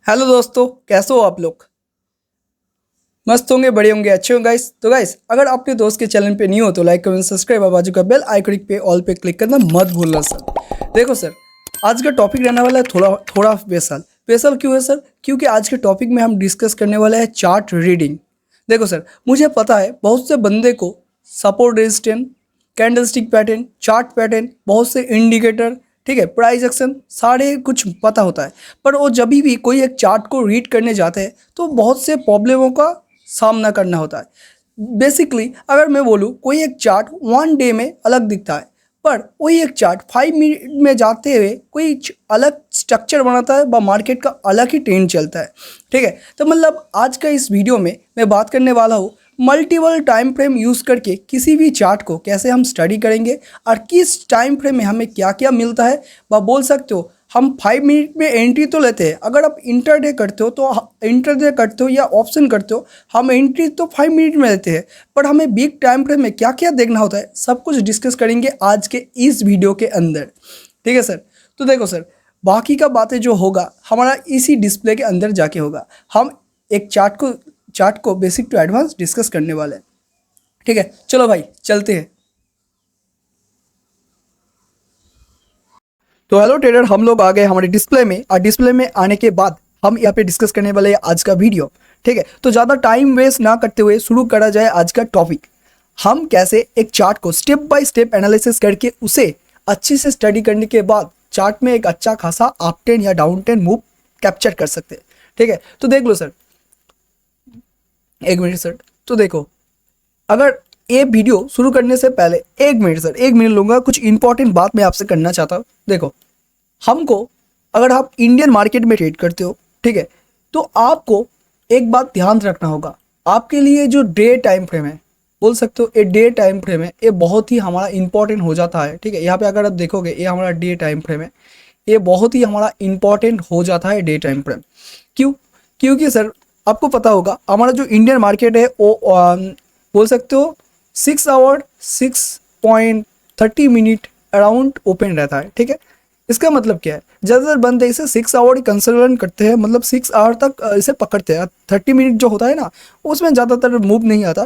Hello दोस्तों, कैसे हो आप लोग। मस्त होंगे, बड़े होंगे, अच्छे होंगे गाइस। तो गाइस, अगर आपके दोस्त के चैनल पे नहीं हो तो लाइक कमेंट सब्सक्राइब और बाजू का बेल आइकन पे ऑल पे क्लिक करना मत भूलना सर। देखो सर, आज का टॉपिक रहने वाला है थोड़ा थोड़ा स्पेशल। स्पेशल क्यों है सर? क्योंकि आज के टॉपिक में हम डिस्कस करने वाले हैं चार्ट रीडिंग। देखो सर, मुझे पता है बहुत से बंदे को support resistance, candlestick pattern, chart pattern, बहुत से इंडिकेटर, ठीक है, प्राइस एक्शन, सारे कुछ पता होता है। पर वो जब भी कोई एक चार्ट को रीड करने जाते हैं तो बहुत से प्रॉब्लमों का सामना करना होता है। बेसिकली अगर मैं बोलूँ, कोई एक चार्ट वन डे में अलग दिखता है, पर वही एक चार्ट 5 मिनट में जाते हुए कोई अलग स्ट्रक्चर बनाता है व मार्केट का अलग ही ट्रेंड चलता है। ठीक है, तो मतलब आज का इस वीडियो में मैं बात करने वाला हूँ मल्टीपल टाइम फ्रेम यूज़ करके किसी भी चार्ट को कैसे हम स्टडी करेंगे और किस टाइम फ्रेम में हमें क्या क्या मिलता है। वह बोल सकते हो हम 5 मिनट में एंट्री तो लेते हैं। अगर आप इंटरडे करते हो तो इंटरडे करते हो या ऑप्शन करते हो, हम एंट्री तो 5 मिनट में लेते हैं। पर हमें बिग टाइम फ्रेम में क्या क्या देखना होता है, सब कुछ डिस्कस करेंगे आज के इस वीडियो के अंदर। ठीक है सर, तो देखो सर, बाकी का बातें जो होगा हमारा इसी डिस्प्ले के अंदर जाके होगा। हम एक चार्ट को बेसिक टू एडवांस डिस्कस करने वाले हैं। ठीक है, चलो भाई चलते हैं। तो हेलो ट्रेडर, हम लोग आ गए हमारे डिस्प्ले में, और डिस्प्ले में आने के बाद हम यहाँ पे डिस्कस करने वाले हैं आज का वीडियो। ठीक है, तो ज़्यादा टाइम वेस्ट ना करते हुए शुरू करा जाए आज का टॉपिक। हम कैसे एक चार्ट को स्टेप बाय स्टेप एनालिसिस करके उसे अच्छे से स्टडी करने के बाद चार्ट में एक अच्छा खासा अप ट्रेंड या डाउन ट्रेंड मूव कैप्चर कर सकते हैं। ठीक है, तो देख लो सर, एक मिनट सर। तो देखो, अगर ये वीडियो शुरू करने से पहले एक मिनट सर, एक मिनट लूँगा, कुछ इंपॉर्टेंट बात मैं आपसे करना चाहता हूँ। देखो, हमको, अगर आप इंडियन मार्केट में ट्रेड करते हो, ठीक है, तो आपको एक बात ध्यान रखना होगा। आपके लिए जो डे टाइम फ्रेम है, बोल सकते हो ये डे टाइम फ्रेम है, ये बहुत ही हमारा इंपॉर्टेंट हो जाता है। ठीक है, यहाँ पे अगर आप देखोगे ये हमारा डे टाइम फ्रेम है, ये बहुत ही हमारा इंपॉर्टेंट हो जाता है डे टाइम फ्रेम। क्यों? क्योंकि सर आपको पता होगा हमारा जो इंडियन मार्केट है वो बोल सकते हो 6 आवर 6.30 मिनट अराउंड ओपन रहता है। ठीक है, इसका मतलब क्या है, ज़्यादातर बंदे इसे 6 आवर ही कंसिडर करते हैं, मतलब 6 आवर तक इसे पकड़ते हैं। 30 मिनट जो होता है ना, उसमें ज़्यादातर मूव नहीं आता।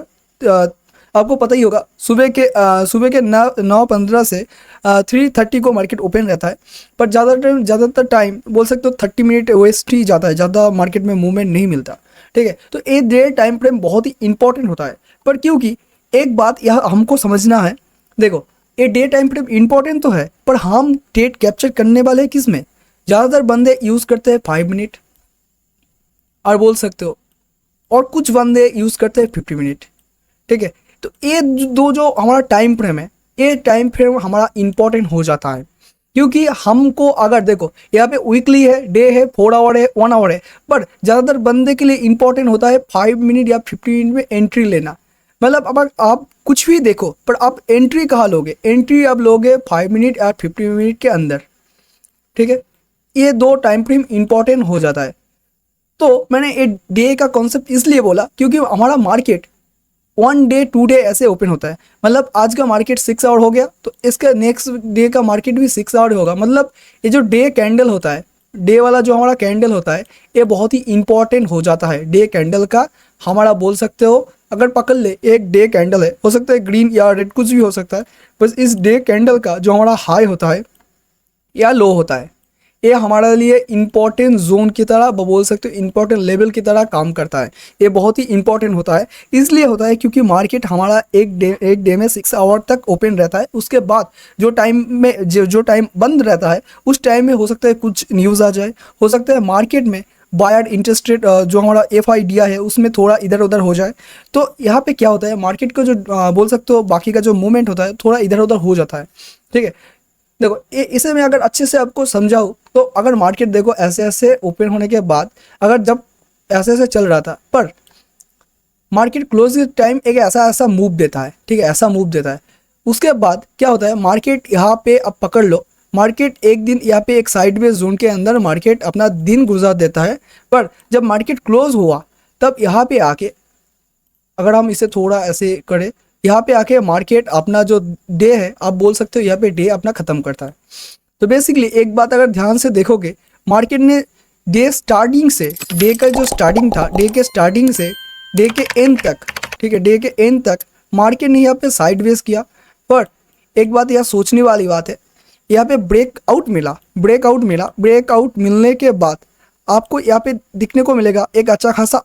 आपको पता ही होगा सुबह के 9:15 से 3:30 को मार्केट ओपन रहता है। पर ज़्यादातर टाइम बोल सकते हो 30 मिनट वेस्ट ही जाता है, ज़्यादा मार्केट में मूवमेंट नहीं मिलता। ठीक है, तो ये डे टाइम फ्रेम बहुत ही इंपॉर्टेंट होता है। पर क्योंकि एक बात यह हमको समझना है, देखो, ये डे टाइम फ्रेम इंपॉर्टेंट तो है, पर हम डेट कैप्चर करने वाले किस में? ज़्यादातर बंदे यूज़ करते हैं 5 मिनट, और बोल सकते हो, और कुछ बंदे यूज़ करते हैं 50 मिनट। ठीक है, तो ये दो जो हमारा टाइम फ्रेम है, ये टाइम फ्रेम हमारा इंपॉर्टेंट हो जाता है। क्योंकि हमको अगर देखो, यहाँ पे वीकली है, डे है, 4 आवर है, 1 आवर है, पर ज़्यादातर बंदे के लिए इंपॉर्टेंट होता है 5 मिनट या 50 मिनट में एंट्री लेना। मतलब अब आप कुछ भी देखो, पर आप एंट्री कहाँ लोगे? एंट्री आप लोगे 5 मिनट या 50 मिनट के अंदर। ठीक है, ये दो टाइम फ्रेम इंपॉर्टेंट हो जाता है। तो मैंने ये डे का कॉन्सेप्ट इसलिए बोला क्योंकि हमारा मार्केट 1 डे 2 डे ऐसे ओपन होता है। मतलब आज का मार्केट 6 आवर हो गया तो इसका नेक्स्ट डे का मार्केट भी 6 आवर होगा। मतलब ये जो डे कैंडल होता है, डे वाला जो हमारा कैंडल होता है, ये बहुत ही इंपॉर्टेंट हो जाता है। डे कैंडल का हमारा बोल सकते हो, अगर पकड़ ले एक डे कैंडल है, हो सकता है ग्रीन या रेड, कुछ भी हो सकता है, बस इस डे कैंडल का जो हमारा हाई होता है या लो होता है, ये हमारे लिए इंपॉर्टेंट जोन की तरह, बोल सकते हो इंपॉर्टेंट लेवल की तरह काम करता है। ये बहुत ही इंपॉर्टेंट होता है, इसलिए होता है क्योंकि मार्केट हमारा एक डे में 6 आवर तक ओपन रहता है। उसके बाद जो टाइम में जो टाइम बंद रहता है, उस टाइम में हो सकता है कुछ न्यूज़ आ जाए, हो सकता है मार्केट में बायर इंटरेस्ट रेट जो हमारा FIDI है उसमें थोड़ा इधर उधर हो जाए। तो यहाँ पे क्या होता है, मार्केट का जो बोल सकते हो बाकी का जो मूवमेंट होता है थोड़ा इधर उधर हो जाता है। ठीक है, देखो इसे मैं अगर अच्छे से आपको समझाऊँ तो अगर मार्केट देखो ऐसे ऐसे ओपन होने के बाद, अगर जब ऐसे ऐसे चल रहा था, पर मार्केट क्लोज टाइम एक ऐसा मूव देता है। ठीक है, ऐसा मूव देता है। उसके बाद क्या होता है, मार्केट यहाँ पे अब पकड़ लो, मार्केट एक दिन यहाँ पे एक साइडवेज जोन के अंदर मार्केट अपना दिन गुजार देता है। पर जब मार्केट क्लोज हुआ तब यहाँ पे आके, अगर हम इसे थोड़ा ऐसे करें, यहाँ पे आके मार्केट अपना जो डे है, आप बोल सकते हो यहाँ पे डे अपना ख़त्म करता है। तो बेसिकली एक बात अगर ध्यान से देखोगे, मार्केट ने डे स्टार्टिंग से, डे का जो स्टार्टिंग था, डे के स्टार्टिंग से डे के एंड तक, ठीक है, डे के एंड तक मार्केट ने यहाँ पे साइडवेज किया। पर एक बात यहाँ सोचने वाली बात है, यहाँ पे ब्रेकआउट मिला, ब्रेकआउट मिलने के बाद आपको यहाँ पे दिखने को मिलेगा एक अच्छा खासा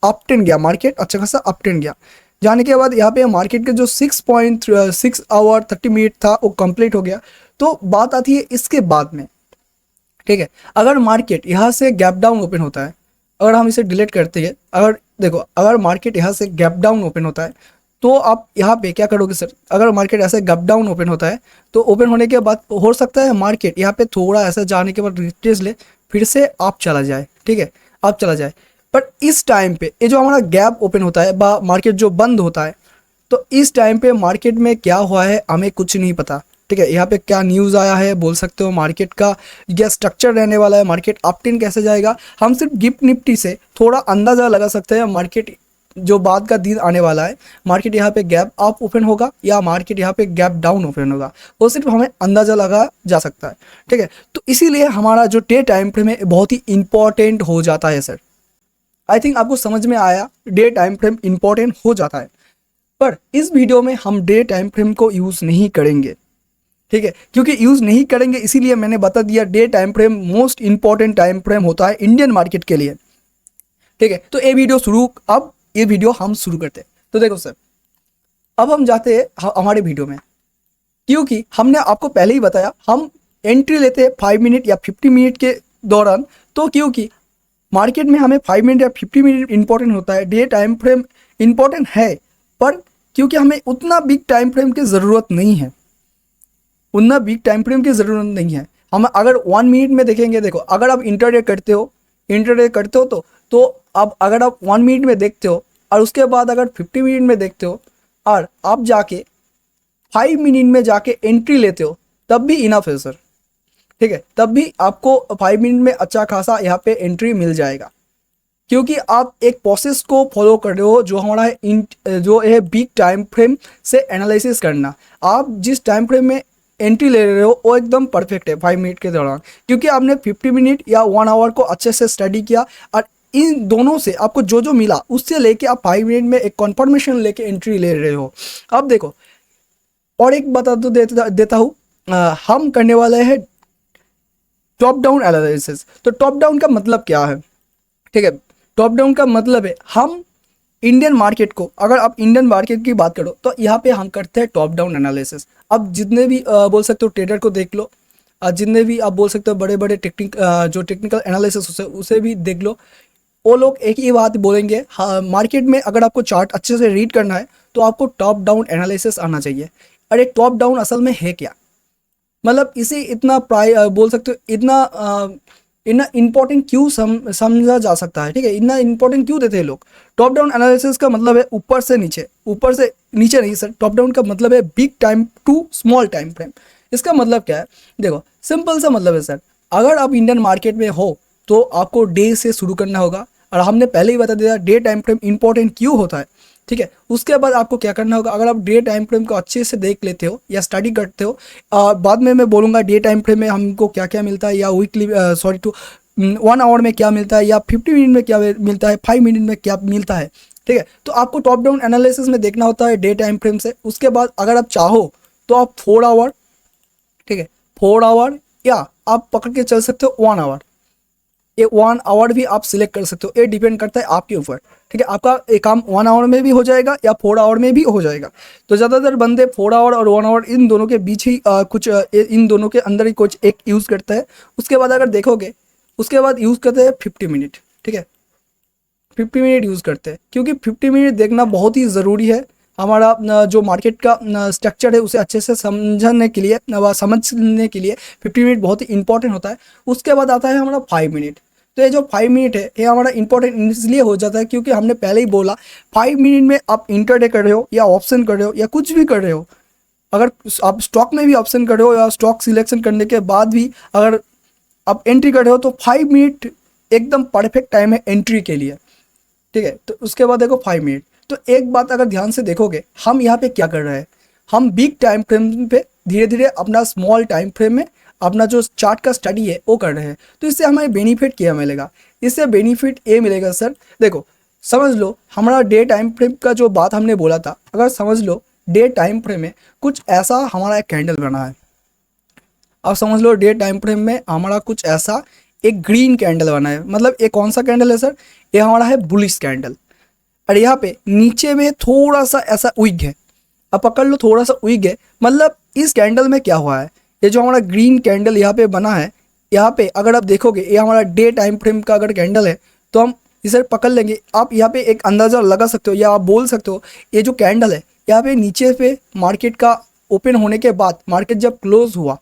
अप ट्रेंड गया, मार्केट अच्छा खासा अप ट्रेंड गया। जाने के बाद यहाँ पे मार्केट के जो 6 आवर 30 मिनट था वो कंप्लीट हो गया। तो बात आती है इसके बाद में, ठीक है, अगर मार्केट यहाँ से गैप डाउन ओपन होता है, अगर हम इसे डिलीट करते हैं, अगर देखो अगर मार्केट यहाँ से गैप डाउन ओपन होता है तो आप यहाँ पे क्या करोगे सर, अगर मार्केट ऐसे गैप डाउन ओपन होता है तो ओपन होने के बाद हो सकता है मार्केट यहाँ पे थोड़ा ऐसा जाने के बाद रिट्रेस ले, फिर से आप चला जाए, ठीक है, आप चला जाए। बट इस टाइम पे ये जो हमारा गैप ओपन होता है बा मार्केट जो बंद होता है, तो इस टाइम पे मार्केट में क्या हुआ है हमें कुछ नहीं पता, ठीक है। यहाँ पे क्या न्यूज़ आया है बोल सकते हो, मार्केट का क्या स्ट्रक्चर रहने वाला है, मार्केट अप ट्रेंड कैसे जाएगा, हम सिर्फ गिफ्ट निफ्टी से थोड़ा अंदाज़ा लगा सकते हैं मार्केट जो बाद का दिन आने वाला है, मार्केट यहाँ पे गैप अप ओपन होगा या मार्केट यहाँ पे गैप डाउन ओपन होगा, वो सिर्फ हमें अंदाज़ा लगा जा सकता है, ठीक है। तो इसीलिए हमारा जो डे टाइम फ्रेम है बहुत ही इंपॉर्टेंट हो जाता है सर। आई थिंक आपको समझ में आया, डे टाइम फ्रेम इंपॉर्टेंट हो जाता है। पर इस वीडियो में हम डे टाइम फ्रेम को यूज़ नहीं करेंगे, ठीक है, क्योंकि यूज़ नहीं करेंगे इसीलिए मैंने बता दिया day time frame most important time frame होता है इंडियन मार्केट के लिए, ठीक है। तो ये वीडियो हम शुरू करते हैं। तो देखो सर, अब हम जाते हैं हमारे वीडियो में, क्योंकि हमने आपको पहले ही बताया हम एंट्री लेते हैं 5 मिनट या 50 मिनट के दौरान। तो क्योंकि मार्केट में हमें 5 मिनट या 50 मिनट इंपॉर्टेंट होता है, डे टाइम फ्रेम इंपॉर्टेंट है, पर क्योंकि हमें उतना बिग टाइम फ्रेम की ज़रूरत नहीं है, उतना बिग टाइम फ्रेम की ज़रूरत नहीं है। हम अगर 1 मिनट में देखेंगे, देखो अगर आप इंटरडे करते हो तो अब अगर आप 1 मिनट में देखते हो और उसके बाद अगर 50 मिनट में देखते हो और आप जाके 5 मिनट में जाके एंट्री लेते हो, तब भी इनफ है सर, ठीक है, तब भी आपको 5 मिनट में अच्छा खासा यहाँ पे एंट्री मिल जाएगा, क्योंकि आप एक प्रोसेस को फॉलो कर रहे हो जो हमारा है जो है बिग टाइम फ्रेम से एनालिसिस करना। आप जिस टाइम फ्रेम में एंट्री ले रहे हो वो एकदम परफेक्ट है 5 मिनट के दौरान, क्योंकि आपने 50 मिनट या 1 आवर को अच्छे से स्टडी किया और इन दोनों से आपको जो जो मिला उससे लेके आप 5 मिनट में एक कन्फर्मेशन लेके एंट्री ले रहे हो। अब देखो और एक बता तो देता हूँ, हम करने वाले हैं टॉप डाउन एनालिसिस। तो टॉप डाउन का मतलब क्या है, ठीक है, टॉप डाउन का मतलब है हम इंडियन मार्केट को, अगर आप इंडियन मार्केट की बात करो तो यहाँ पे हम करते हैं टॉप डाउन एनालिसिस। अब जितने भी बोल सकते हो ट्रेडर को देख लो, जितने भी आप बोल सकते हो बड़े बड़े जो टेक्निकल एनालिसिस उसे भी देख लो, वो लोग एक ही बात बोलेंगे, हाँ मार्केट में अगर आपको चार्ट अच्छे से रीड करना है तो आपको टॉप डाउन एनालिसिस आना चाहिए। अरे टॉप डाउन असल में है क्या, मतलब इसे इतना बोल सकते हो इतना इंपॉर्टेंट क्यों समझा जा सकता है, ठीक है, इतना इंपॉर्टेंट क्यों देते हैं लोग। टॉप डाउन एनालिसिस का मतलब है ऊपर से नीचे नहीं सर, टॉप डाउन का मतलब है big time to small time frame. इसका मतलब क्या है, देखो सिंपल सा मतलब है सर, अगर आप इंडियन मार्केट में हो तो आपको डे से शुरू करना होगा, और हमने पहले ही बता दिया डे टाइम फ्रेम इंपॉर्टेंट क्यों होता है, ठीक है। उसके बाद आपको क्या करना होगा, अगर आप डे टाइम फ्रेम को अच्छे से देख लेते हो या स्टडी करते हो, बाद में मैं बोलूँगा डे टाइम फ्रेम में हमको क्या क्या मिलता है, या वीकली 1 आवर में क्या मिलता है, या 50 मिनट में क्या मिलता है, 5 मिनट में क्या मिलता है, ठीक है। तो आपको टॉप डाउन एनालिसिस में देखना होता है डे टाइम फ्रेम से। उसके बाद अगर आप चाहो तो आप 4 आवर, ठीक है, 4 आवर, या आप पकड़ के चल सकते हो 1 आवर, ये 1 आवर भी आप सिलेक्ट कर सकते हो, ये डिपेंड करता है आपके ऊपर, ठीक है। आपका एक काम 1 आवर में भी हो जाएगा या 4 आवर में भी हो जाएगा। तो ज़्यादातर बंदे 4 आवर और 1 आवर इन दोनों के बीच ही इन दोनों के अंदर ही कुछ एक यूज़ करता है। उसके बाद अगर देखोगे उसके बाद यूज़ करते हैं 50 मिनट, ठीक है, 50 मिनट यूज़ करते हैं, क्योंकि 50 मिनट देखना बहुत ही ज़रूरी है। हमारा जो मार्केट का स्ट्रक्चर है उसे अच्छे से समझने के लिए 50 मिनट बहुत ही इंपॉर्टेंट होता है। उसके बाद आता है हमारा 5 मिनट। तो ये जो 5 मिनट है ये हमारा इंपॉर्टेंट इसलिए हो जाता है क्योंकि हमने पहले ही बोला 5 मिनट में आप इंटरडे कर रहे हो या ऑप्शन कर रहे हो या कुछ भी कर रहे हो, अगर आप स्टॉक में भी ऑप्शन कर रहे हो या स्टॉक सिलेक्शन करने के बाद भी अगर आप एंट्री कर रहे हो, तो 5 मिनट एकदम परफेक्ट टाइम है एंट्री के लिए, ठीक है। तो उसके बाद देखो 5 मिनट। तो एक बात अगर ध्यान से देखोगे, हम यहाँ पे क्या कर रहे हैं, हम बिग टाइम फ्रेम पे धीरे धीरे अपना स्मॉल टाइम फ्रेम में अपना जो चार्ट का स्टडी है वो कर रहे हैं। तो इससे हमें बेनिफिट क्या मिलेगा? इससे बेनिफिट ये मिलेगा सर, देखो समझ लो हमारा डे टाइम फ्रेम का जो बात हमने बोला था, अगर समझ लो डे टाइम फ्रेम में कुछ ऐसा हमारा एक कैंडल बना है। अब समझ लो डे टाइम फ्रेम में हमारा कुछ ऐसा एक ग्रीन कैंडल बना है, मतलब ये कौन सा कैंडल है सर? ये हमारा है बुलिश कैंडल। और यहाँ पे नीचे में थोड़ा सा ऐसा विग है, अब पकड़ लो थोड़ा सा विग है, मतलब इस कैंडल में क्या हुआ है, ये जो हमारा ग्रीन कैंडल यहाँ पे बना है, यहाँ पे अगर आप देखोगे ये हमारा डे टाइम फ्रेम का अगर कैंडल है तो हम इसे पकड़ लेंगे। आप यहाँ पे एक अंदाज़ा लगा सकते हो या आप बोल सकते हो ये जो कैंडल है यहाँ पे नीचे पे मार्केट का ओपन होने के बाद मार्केट जब क्लोज हुआ,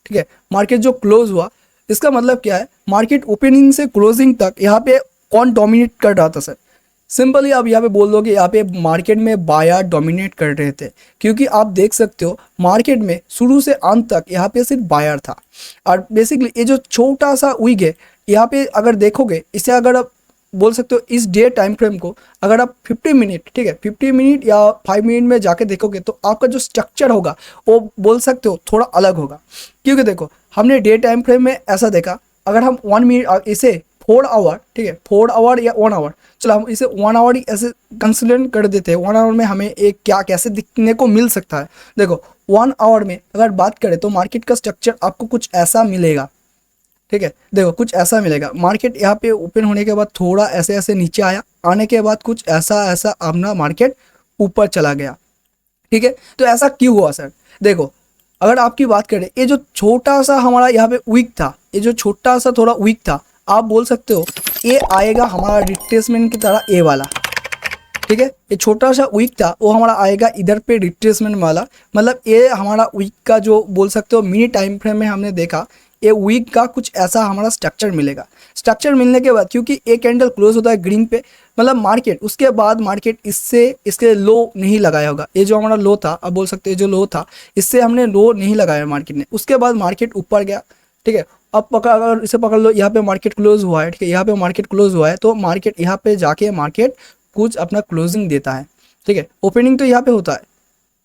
ठीक है, मार्केट जो क्लोज हुआ इसका मतलब क्या है, मार्केट ओपनिंग से क्लोजिंग तक यहाँ पे कौन डोमिनेट कर रहा था सर? सिंपली आप यहाँ पे बोल दोगे यहाँ पे मार्केट में बायर डोमिनेट कर रहे थे, क्योंकि आप देख सकते हो मार्केट में शुरू से अंत तक यहाँ पे सिर्फ बायर था। और बेसिकली ये जो छोटा सा विग है यहाँ पे अगर देखोगे, इसे अगर आप बोल सकते हो इस डे टाइम फ्रेम को अगर आप 50 मिनट, ठीक है, 50 मिनट या 5 मिनट में जाके देखोगे तो आपका जो स्ट्रक्चर होगा वो बोल सकते हो थोड़ा अलग होगा। क्योंकि देखो हमने डे टाइम फ्रेम में ऐसा देखा, अगर हम 1 मिनट इसे 4 आवर, ठीक है, 4 आवर या 1 आवर, चलो हम इसे 1 आवर ही ऐसे कंसिडर कर देते हैं। 1 आवर में हमें एक क्या कैसे दिखने को मिल सकता है? देखो 1 आवर में अगर बात करें तो मार्केट का स्ट्रक्चर आपको कुछ ऐसा मिलेगा, ठीक है, देखो कुछ ऐसा मिलेगा। मार्केट यहाँ पे ओपन होने के बाद थोड़ा ऐसे ऐसे नीचे आया, आने के बाद कुछ ऐसा ऐसा अपना मार्केट ऊपर चला गया, ठीक है। तो ऐसा क्यों हुआ सर? देखो अगर आपकी बात करें ये जो छोटा सा हमारा यहाँ पे वीक था, ये जो छोटा सा थोड़ा वीक था, आप बोल सकते हो ये आएगा हमारा रिट्रेसमेंट की तरह, ए वाला, ठीक है, ये छोटा सा वीक था वो हमारा आएगा इधर पे रिट्रेसमेंट वाला। मतलब ये हमारा वीक का जो बोल सकते हो मिनी टाइम फ्रेम में हमने देखा ये वीक का कुछ ऐसा हमारा स्ट्रक्चर मिलेगा। स्ट्रक्चर मिलने के बाद क्योंकि एक कैंडल क्लोज होता है ग्रीन पे, मतलब मार्केट उसके बाद मार्केट इससे इसके लो नहीं लगाया होगा। ये जो हमारा लो था, अब बोल सकते हैं जो लो था इससे हमने लो नहीं लगाया मार्केट ने, उसके बाद मार्केट ऊपर गया, ठीक है। अब अगर इसे पकड़ लो यहाँ पे मार्केट क्लोज हुआ है, ठीक है, यहाँ पे मार्केट क्लोज हुआ है तो मार्केट यहाँ पे जाके मार्केट कुछ अपना क्लोजिंग देता है, ठीक है। ओपनिंग तो यहाँ पे होता है,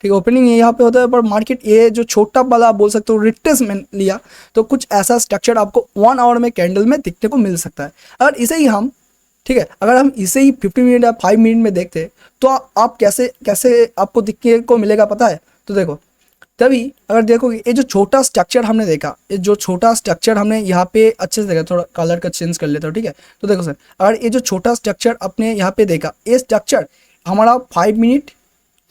ठीक है, ओपनिंग यहाँ पे होता है, पर मार्केट ये जो छोटा वाला बोल सकते हो रिट्रेसमेंट लिया तो कुछ ऐसा स्ट्रक्चर आपको 1 आवर में कैंडल में दिखने को मिल सकता है। अगर इसे ही हम, ठीक है, अगर हम इसे ही 50 मिनट या 5 मिनट में देखते हैं तो आप कैसे कैसे आपको दिखने को मिलेगा पता है? तो देखो तभी अगर देखोगे ये जो छोटा स्ट्रक्चर हमने देखा, ये जो छोटा स्ट्रक्चर हमने यहाँ पे अच्छे से देखा, थोड़ा कलर का चेंज कर लेता हूँ, ठीक है। तो देखो सर अगर ये जो छोटा स्ट्रक्चर अपने यहाँ पे देखा, ये स्ट्रक्चर हमारा 5 मिनट,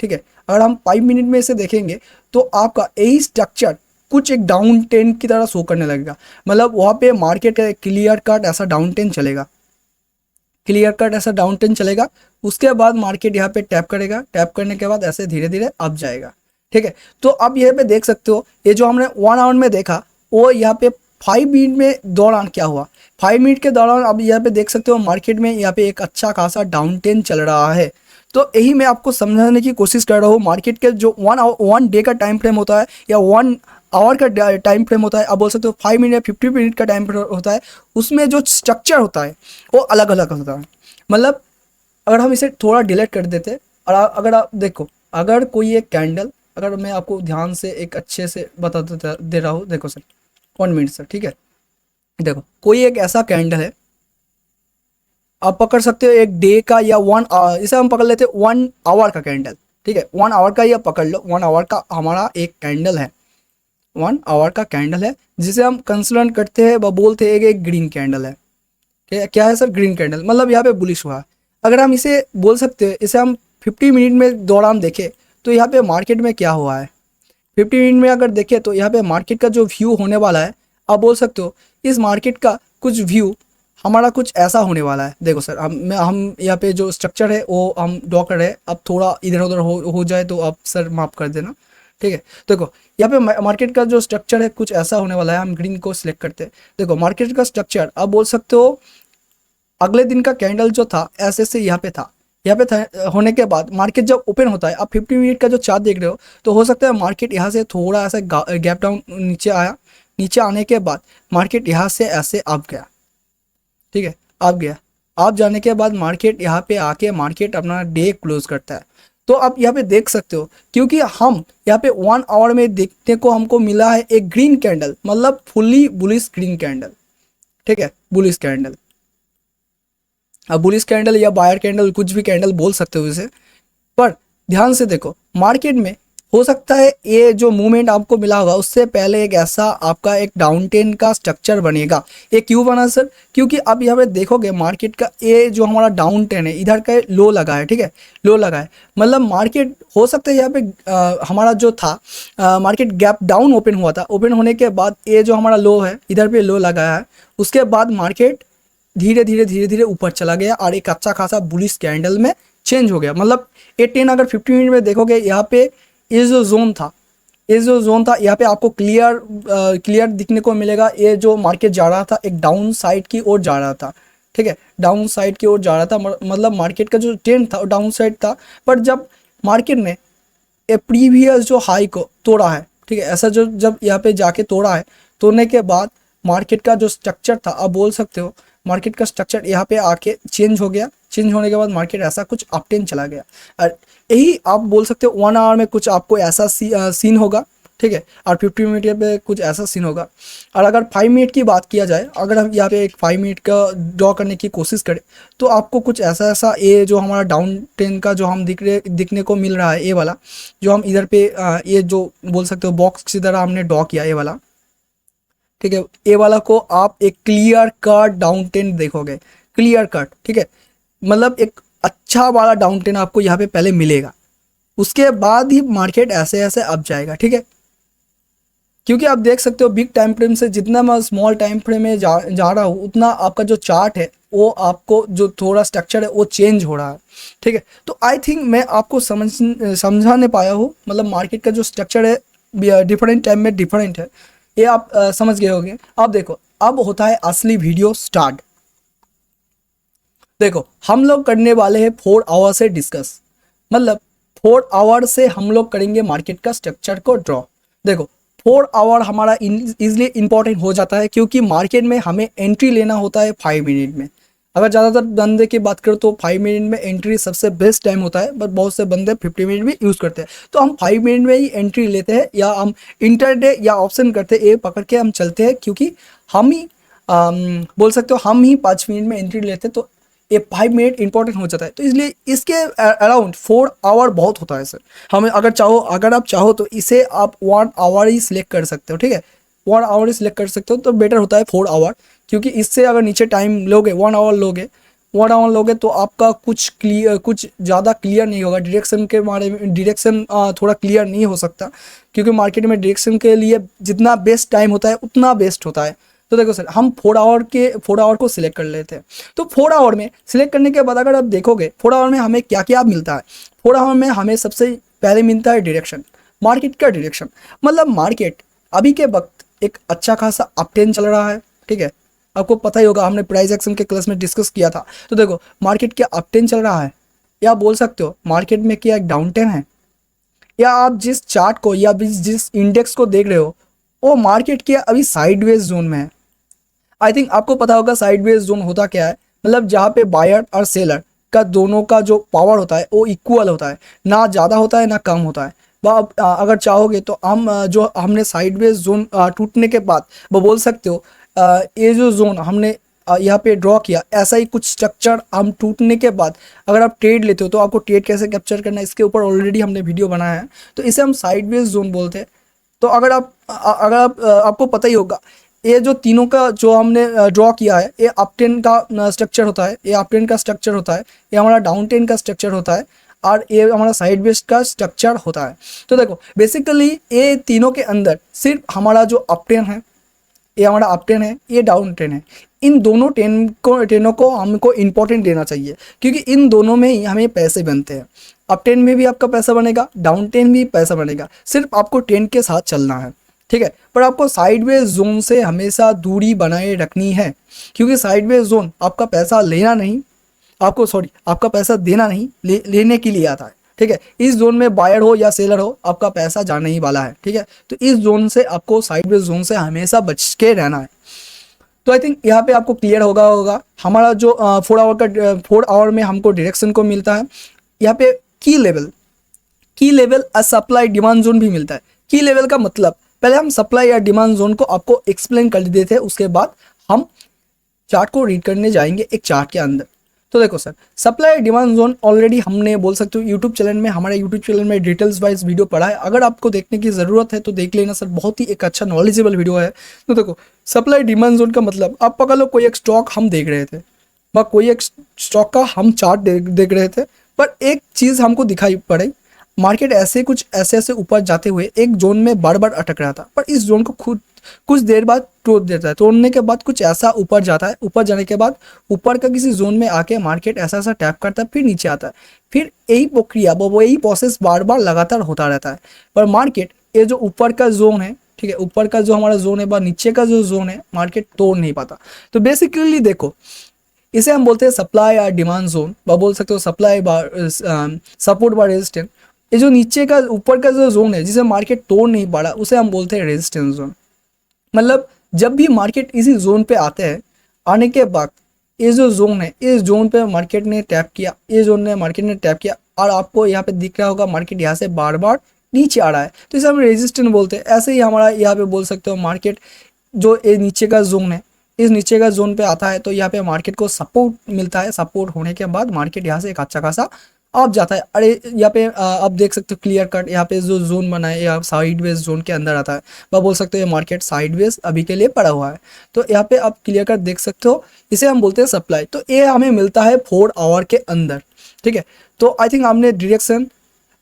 ठीक है, अगर हम 5 मिनट में इसे देखेंगे तो आपका यही स्ट्रक्चर कुछ एक डाउन ट्रेंड की तरह शो करने लगेगा। मतलब वहाँ पे मार्केट का क्लियर कट ऐसा डाउन ट्रेंड चलेगा, क्लियर कट ऐसा डाउन ट्रेंड चलेगा। उसके बाद मार्केट यहाँ पे टैप करेगा, टैप करने के बाद ऐसे धीरे धीरे अप जाएगा, ठीक है। तो अब यहाँ पे देख सकते हो ये जो हमने 1 आवर में देखा वो यहाँ पे 5 मिनट में दौरान क्या हुआ, 5 मिनट के दौरान अब यहाँ पे देख सकते हो मार्केट में यहाँ पे एक अच्छा खासा डाउन ट्रेंड चल रहा है। तो यही मैं आपको समझाने की कोशिश कर रहा हूँ, मार्केट के जो 1 डे का टाइम फ्रेम होता है या 1 आवर का टाइम फ्रेम होता है, आप बोल सकते हो 5 मिनट या 50 मिनट का टाइम फ्रेम होता है, उसमें जो स्ट्रक्चर होता है वो अलग अलग होता है। मतलब अगर हम इसे थोड़ा डिलीट कर देते और अगर आप देखो, अगर कोई एक कैंडल, अगर मैं आपको ध्यान से एक अच्छे से बता दे रहा हूँ, देखो सर 1 मिनट सर, ठीक है, देखो कोई एक ऐसा कैंडल है, आप पकड़ सकते हो एक डे का या 1 आवर, इसे हम पकड़ लेते हैं 1 आवर का कैंडल, ठीक है, 1 आवर का, या पकड़ लो 1 आवर का हमारा एक कैंडल है, 1 आवर का कैंडल है जिसे हम कंसिडर करते हैं व बोलते हैं कि एक ग्रीन कैंडल है। क्या है सर? ग्रीन कैंडल, मतलब यहाँ पे बुलिश हुआ। अगर हम इसे बोल सकते हैं, इसे हम 50 मिनट में दौरान देखें तो यहाँ पे मार्केट में क्या हुआ है, 50 मिनट में अगर देखें तो यहाँ पे मार्केट का जो व्यू होने वाला है, आप बोल सकते हो इस मार्केट का कुछ व्यू हमारा कुछ ऐसा होने वाला है। देखो सर हम यहाँ पे जो स्ट्रक्चर है वो हम ड्रॉ कर रहे हैं, अब थोड़ा इधर उधर हो जाए तो आप सर माफ कर देना, ठीक है। देखो यहाँ पे मार्केट का जो स्ट्रक्चर है कुछ ऐसा होने वाला है, हम ग्रीन को सिलेक्ट करते हैं। देखो मार्केट का स्ट्रक्चर आप बोल सकते हो अगले दिन का कैंडल जो था ऐसे से यहाँ पे था, यहाँ पे था, होने के बाद मार्केट जब ओपन होता है, आप 50 मिनट का जो चार्ट देख रहे हो तो हो सकता है मार्केट यहाँ से थोड़ा ऐसा गैप डाउन नीचे आया, नीचे आने के बाद मार्केट यहाँ से ऐसे अप गया, ठीक है, अप गया, अप जाने के बाद मार्केट यहाँ पे आके मार्केट अपना डे क्लोज करता है। तो आप यहाँ पे देख सकते हो, क्योंकि हम यहाँ पे 1 आवर में देखने को हमको मिला है एक ग्रीन कैंडल, मतलब फुल्ली बुलिश ग्रीन कैंडल, ठीक है, बुलिश कैंडल। अब बुलिश कैंडल या बायर कैंडल, कुछ भी कैंडल बोल सकते हो इसे। पर ध्यान से देखो, मार्केट में हो सकता है ये जो मूवमेंट आपको मिला होगा उससे पहले एक ऐसा आपका एक डाउन ट्रेंड का स्ट्रक्चर बनेगा। ये क्यों बना सर? क्योंकि अब यहाँ पे देखोगे मार्केट का ये जो हमारा डाउन ट्रेंड है, इधर का लो लगा है, ठीक है, लो लगा है, मतलब मार्केट हो सकता है यहाँ पे हमारा जो था मार्केट गैप डाउन ओपन हुआ था, ओपन होने के बाद ये जो हमारा लो है इधर पे लो लगा है, उसके बाद मार्केट धीरे धीरे ऊपर चला गया और एक अच्छा खासा बुलिश कैंडल में चेंज हो गया। मतलब ये 10 अगर 50 मिनट में देखोगे, यहाँ पे ये जो जोन था, यहाँ पे आपको क्लियर दिखने को मिलेगा। ये जो मार्केट जा रहा था एक डाउन साइड की ओर जा रहा था, ठीक है, डाउन साइड की ओर जा रहा था, मतलब मार्केट का जो ट्रेंड था डाउन साइड था। पर जब मार्केट ने ये प्रीवियस जो हाई को तोड़ा है, ठीक है, ऐसा जो जब यहाँ पे जाके तोड़ा है, तोड़ने के बाद मार्केट का जो स्ट्रक्चर था, आप बोल सकते हो मार्केट का स्ट्रक्चर यहाँ पे आके चेंज हो गया। चेंज होने के बाद मार्केट ऐसा कुछ अप ट्रेंड चला गया, और यही आप बोल सकते हो 1 आवर में कुछ आपको ऐसा सीन होगा, ठीक है, और 50 मिनट पे कुछ ऐसा सीन होगा। और अगर 5 मिनट की बात किया जाए, अगर हम यहाँ पे एक 5 मिनट का ड्रॉ करने की कोशिश करें, तो आपको कुछ ऐसा ये जो हमारा डाउन ट्रेंड का जो हम दिखने को मिल रहा है, ये वाला जो हम इधर पे ये जो बोल सकते हो बॉक्स की तरह हमने ड्रॉ किया, ये वाला, ठीक है, ये वाला को आप एक क्लियर कट डाउन ट्रेंड देखोगे, क्लियर कट, ठीक है, मतलब एक अच्छा वाला डाउन ट्रेंड आपको यहाँ पे पहले मिलेगा, उसके बाद ही मार्केट ऐसे ऐसे अप जाएगा, ठीक है। क्योंकि आप देख सकते हो बिग टाइम फ्रेम से जितना मैं स्मॉल टाइम फ्रेम में जा रहा हूँ, उतना आपका जो चार्ट है वो आपको जो थोड़ा स्ट्रक्चर है वो चेंज हो रहा है, ठीक है। तो आई थिंक मैं आपको समझाने पाया हूँ, मतलब मार्केट का जो स्ट्रक्चर है डिफरेंट टाइम में डिफरेंट है, ये आप समझ गए होंगे। अब देखो, अब होता है असली वीडियो स्टार्ट। देखो, हम लोग करने वाले हैं 4 आवर से डिस्कस, मतलब 4 आवर से हम लोग करेंगे मार्केट का स्ट्रक्चर को ड्रॉ। देखो, 4 आवर हमारा इजली इंपॉर्टेंट हो जाता है, क्योंकि मार्केट में हमें एंट्री लेना होता है 5 मिनट में। अगर ज़्यादातर बंदे की बात करो तो 5 मिनट में एंट्री सबसे बेस्ट टाइम होता है, बट बहुत से बंदे 50 मिनट भी यूज़ करते हैं। तो हम 5 मिनट में ही एंट्री लेते हैं, या हम इंटरडे या ऑप्शन करते हैं, ये पकड़ के हम चलते हैं, क्योंकि हम ही बोल सकते हो हम ही 5 मिनट में एंट्री लेते हैं, तो ये 5 मिनट इंपॉर्टेंट हो जाता है। तो इसलिए इसके अराउंड 4 आवर बहुत होता है सर। हमें अगर आप चाहो तो इसे आप 1 आवर ही सिलेक्ट कर सकते हो, ठीक है, 1 आवर ही सिलेक्ट कर सकते हो, तो बेटर होता है 4 आवर। क्योंकि इससे अगर नीचे टाइम लोगे 1 आवर लोगे तो आपका कुछ ज़्यादा क्लियर नहीं होगा, डायरेक्शन के बारे में डायरेक्शन थोड़ा क्लियर नहीं हो सकता, क्योंकि मार्केट में डायरेक्शन के लिए जितना बेस्ट टाइम होता है उतना बेस्ट होता है। तो देखो सर, हम 4 आवर को सिलेक्ट कर लेते हैं। तो 4 आवर में सिलेक्ट करने के बाद अगर आप देखोगे 4 आवर में हमें क्या क्या मिलता है। 4 आवर में हमें सबसे पहले मिलता है डायरेक्शन, मार्केट का डायरेक्शन, मतलब मार्केट अभी के वक्त एक अच्छा खासा अप ट्रेंड चल रहा है, ठीक है, आपको पता ही होगा, हमने प्राइस एक्शन के क्लास में डिस्कस किया था। तो देखो, मार्केट क्या अप ट्रेंड चल रहा है, या बोल सकते हो मार्केट में क्या एक डाउन ट्रेंड है, या आप जिस चार्ट को या जिस इंडेक्स को देख रहे हो वो मार्केट के अभी साइडवेज जोन में है। आई थिंक आपको पता होगा साइडवेज जोन होता क्या है, मतलब जहाँ पे बायर और सेलर का दोनों का जो पावर होता है वो इक्वल होता है, ना ज़्यादा होता है ना कम होता है। अगर चाहोगे तो हम जो हमने साइडवेज जोन टूटने के बाद वो बोल सकते हो ये जो जोन हमने यहाँ पे ड्रॉ किया, ऐसा ही कुछ स्ट्रक्चर हम टूटने के बाद अगर आप ट्रेड लेते हो तो आपको ट्रेड कैसे कैप्चर करना है इसके ऊपर ऑलरेडी हमने वीडियो बनाया है, तो इसे हम साइडवेज जोन बोलते हैं। तो अगर आपको पता ही होगा, ये जो तीनों का जो हमने ड्रॉ किया है, ये अप ट्रेंड का स्ट्रक्चर होता है, ये अप ट्रेंड का स्ट्रक्चर होता है, ये हमारा डाउन ट्रेंड का स्ट्रक्चर होता है, और ये हमारा साइड वेज का स्ट्रक्चर होता है। तो देखो, बेसिकली ये तीनों के अंदर सिर्फ हमारा जो अप ट्रेंड है, ये हमारा अप ट्रेंड है, ये डाउन ट्रेंड है, इन दोनों ट्रेनों को हमको इंपॉर्टेंट देना चाहिए, क्योंकि इन दोनों में ही हमें पैसे बनते हैं। अप ट्रेंड में भी आपका पैसा बनेगा, डाउन ट्रेंड भी पैसा बनेगा, सिर्फ आपको ट्रेंड के साथ चलना है, ठीक है। पर आपको साइडवेज जोन से हमेशा दूरी बनाए रखनी है, क्योंकि साइडवेज जोन आपका पैसा लेना नहीं, आपका पैसा देना नहीं, लेने के लिए आता है, ठीक है। इस जोन में बायर हो या सेलर हो, आपका पैसा जाने ही वाला है, ठीक है। तो इस जोन से आपको साइडवेज जोन से हमेशा बच के रहना है। तो आई थिंक यहाँ पे आपको क्लियर होगा हमारा जो 4 आवर में हमको डायरेक्शन को मिलता है। यहाँ पे की लेवल की level a supply demand zone भी मिलता है। की लेवल का मतलब पहले हम सप्लाई या डिमांड जोन को आपको एक्सप्लेन कर देते हैं, उसके बाद हम चार्ट को रीड करने जाएंगे एक चार्ट के अंदर। तो देखो sir, supply demand zone already हमने बोल सकते हो यूट्यूब चैनल में, हमारे यूट्यूब चैनल में डिटेल्स वाइज वीडियो पड़ा है, अगर आपको देखने की ज़रूरत है तो देख लेना सर, बहुत ही एक अच्छा नॉलेजेबल वीडियो है। तो देखो सप्लाई डिमांड जोन का मतलब आप पकड़ लो, कोई एक स्टॉक हम देख रहे थे व कोई एक स्टॉक का हम चार्ट देख रहे थे, पर एक चीज़ हमको दिखाई पड़ी, मार्केट ऐसे कुछ ऐसे ऊपर जाते हुए एक जोन में बार बार अटक रहा था, पर इस जोन को खुद कुछ देर बाद तोड़ देता है, तोड़ने के बाद कुछ ऐसा ऊपर जाता है, ऊपर जाने के बाद ऊपर का किसी जोन में आके मार्केट ऐसा ऐसा टैप करता है, फिर नीचे आता है, फिर यही प्रक्रिया वो यही प्रोसेस बार बार लगातार होता रहता है। पर मार्केट ये जो ऊपर का जोन है, ठीक है, ऊपर का जो हमारा जोन है व नीचे का जो जोन है, मार्केट तोड़ नहीं पाता। तो बेसिकली देखो, इसे हम बोलते हैं सप्लाई या डिमांड जोन, व बोल सकते हो सप्लाई बार सपोर्ट बार रेजिस्टेंस। ये जो नीचे का ऊपर का जो जोन है जिसे मार्केट तोड़ नहीं पा रहा, उसे हम बोलते हैं रेजिस्टेंस जोन। मतलब जब भी मार्केट इसी जोन पे आते हैं, आने के बाद ये जो जोन है, इस जोन पे मार्केट ने टैप किया, ये जोन ने मार्केट ने टैप किया, और आपको यहाँ पे दिख रहा होगा मार्केट यहाँ से बार बार नीचे आ रहा है, तो इसे हम रेजिस्टेंस बोलते हैं। ऐसे ही हमारा यहाँ पे बोल सकते हो मार्केट जो ये नीचे का जोन है, इस नीचे का जोन पे आता है, तो यहाँ पे मार्केट को सपोर्ट मिलता है, सपोर्ट होने के बाद मार्केट यहाँ से एक अच्छा खासा अप जाता है। अरे यहाँ पे आप देख सकते हो क्लियर कट, यहाँ पे जो जोन बना है या साइडवेज जोन के अंदर आता है, वह बोल सकते हो ये मार्केट साइडवेज अभी के लिए पड़ा हुआ है। तो यहाँ पे आप क्लियर कट देख सकते हो, इसे हम बोलते हैं सप्लाई। तो ये हमें मिलता है 4 आवर के अंदर, ठीक है। तो आई थिंक हमने डायरेक्शन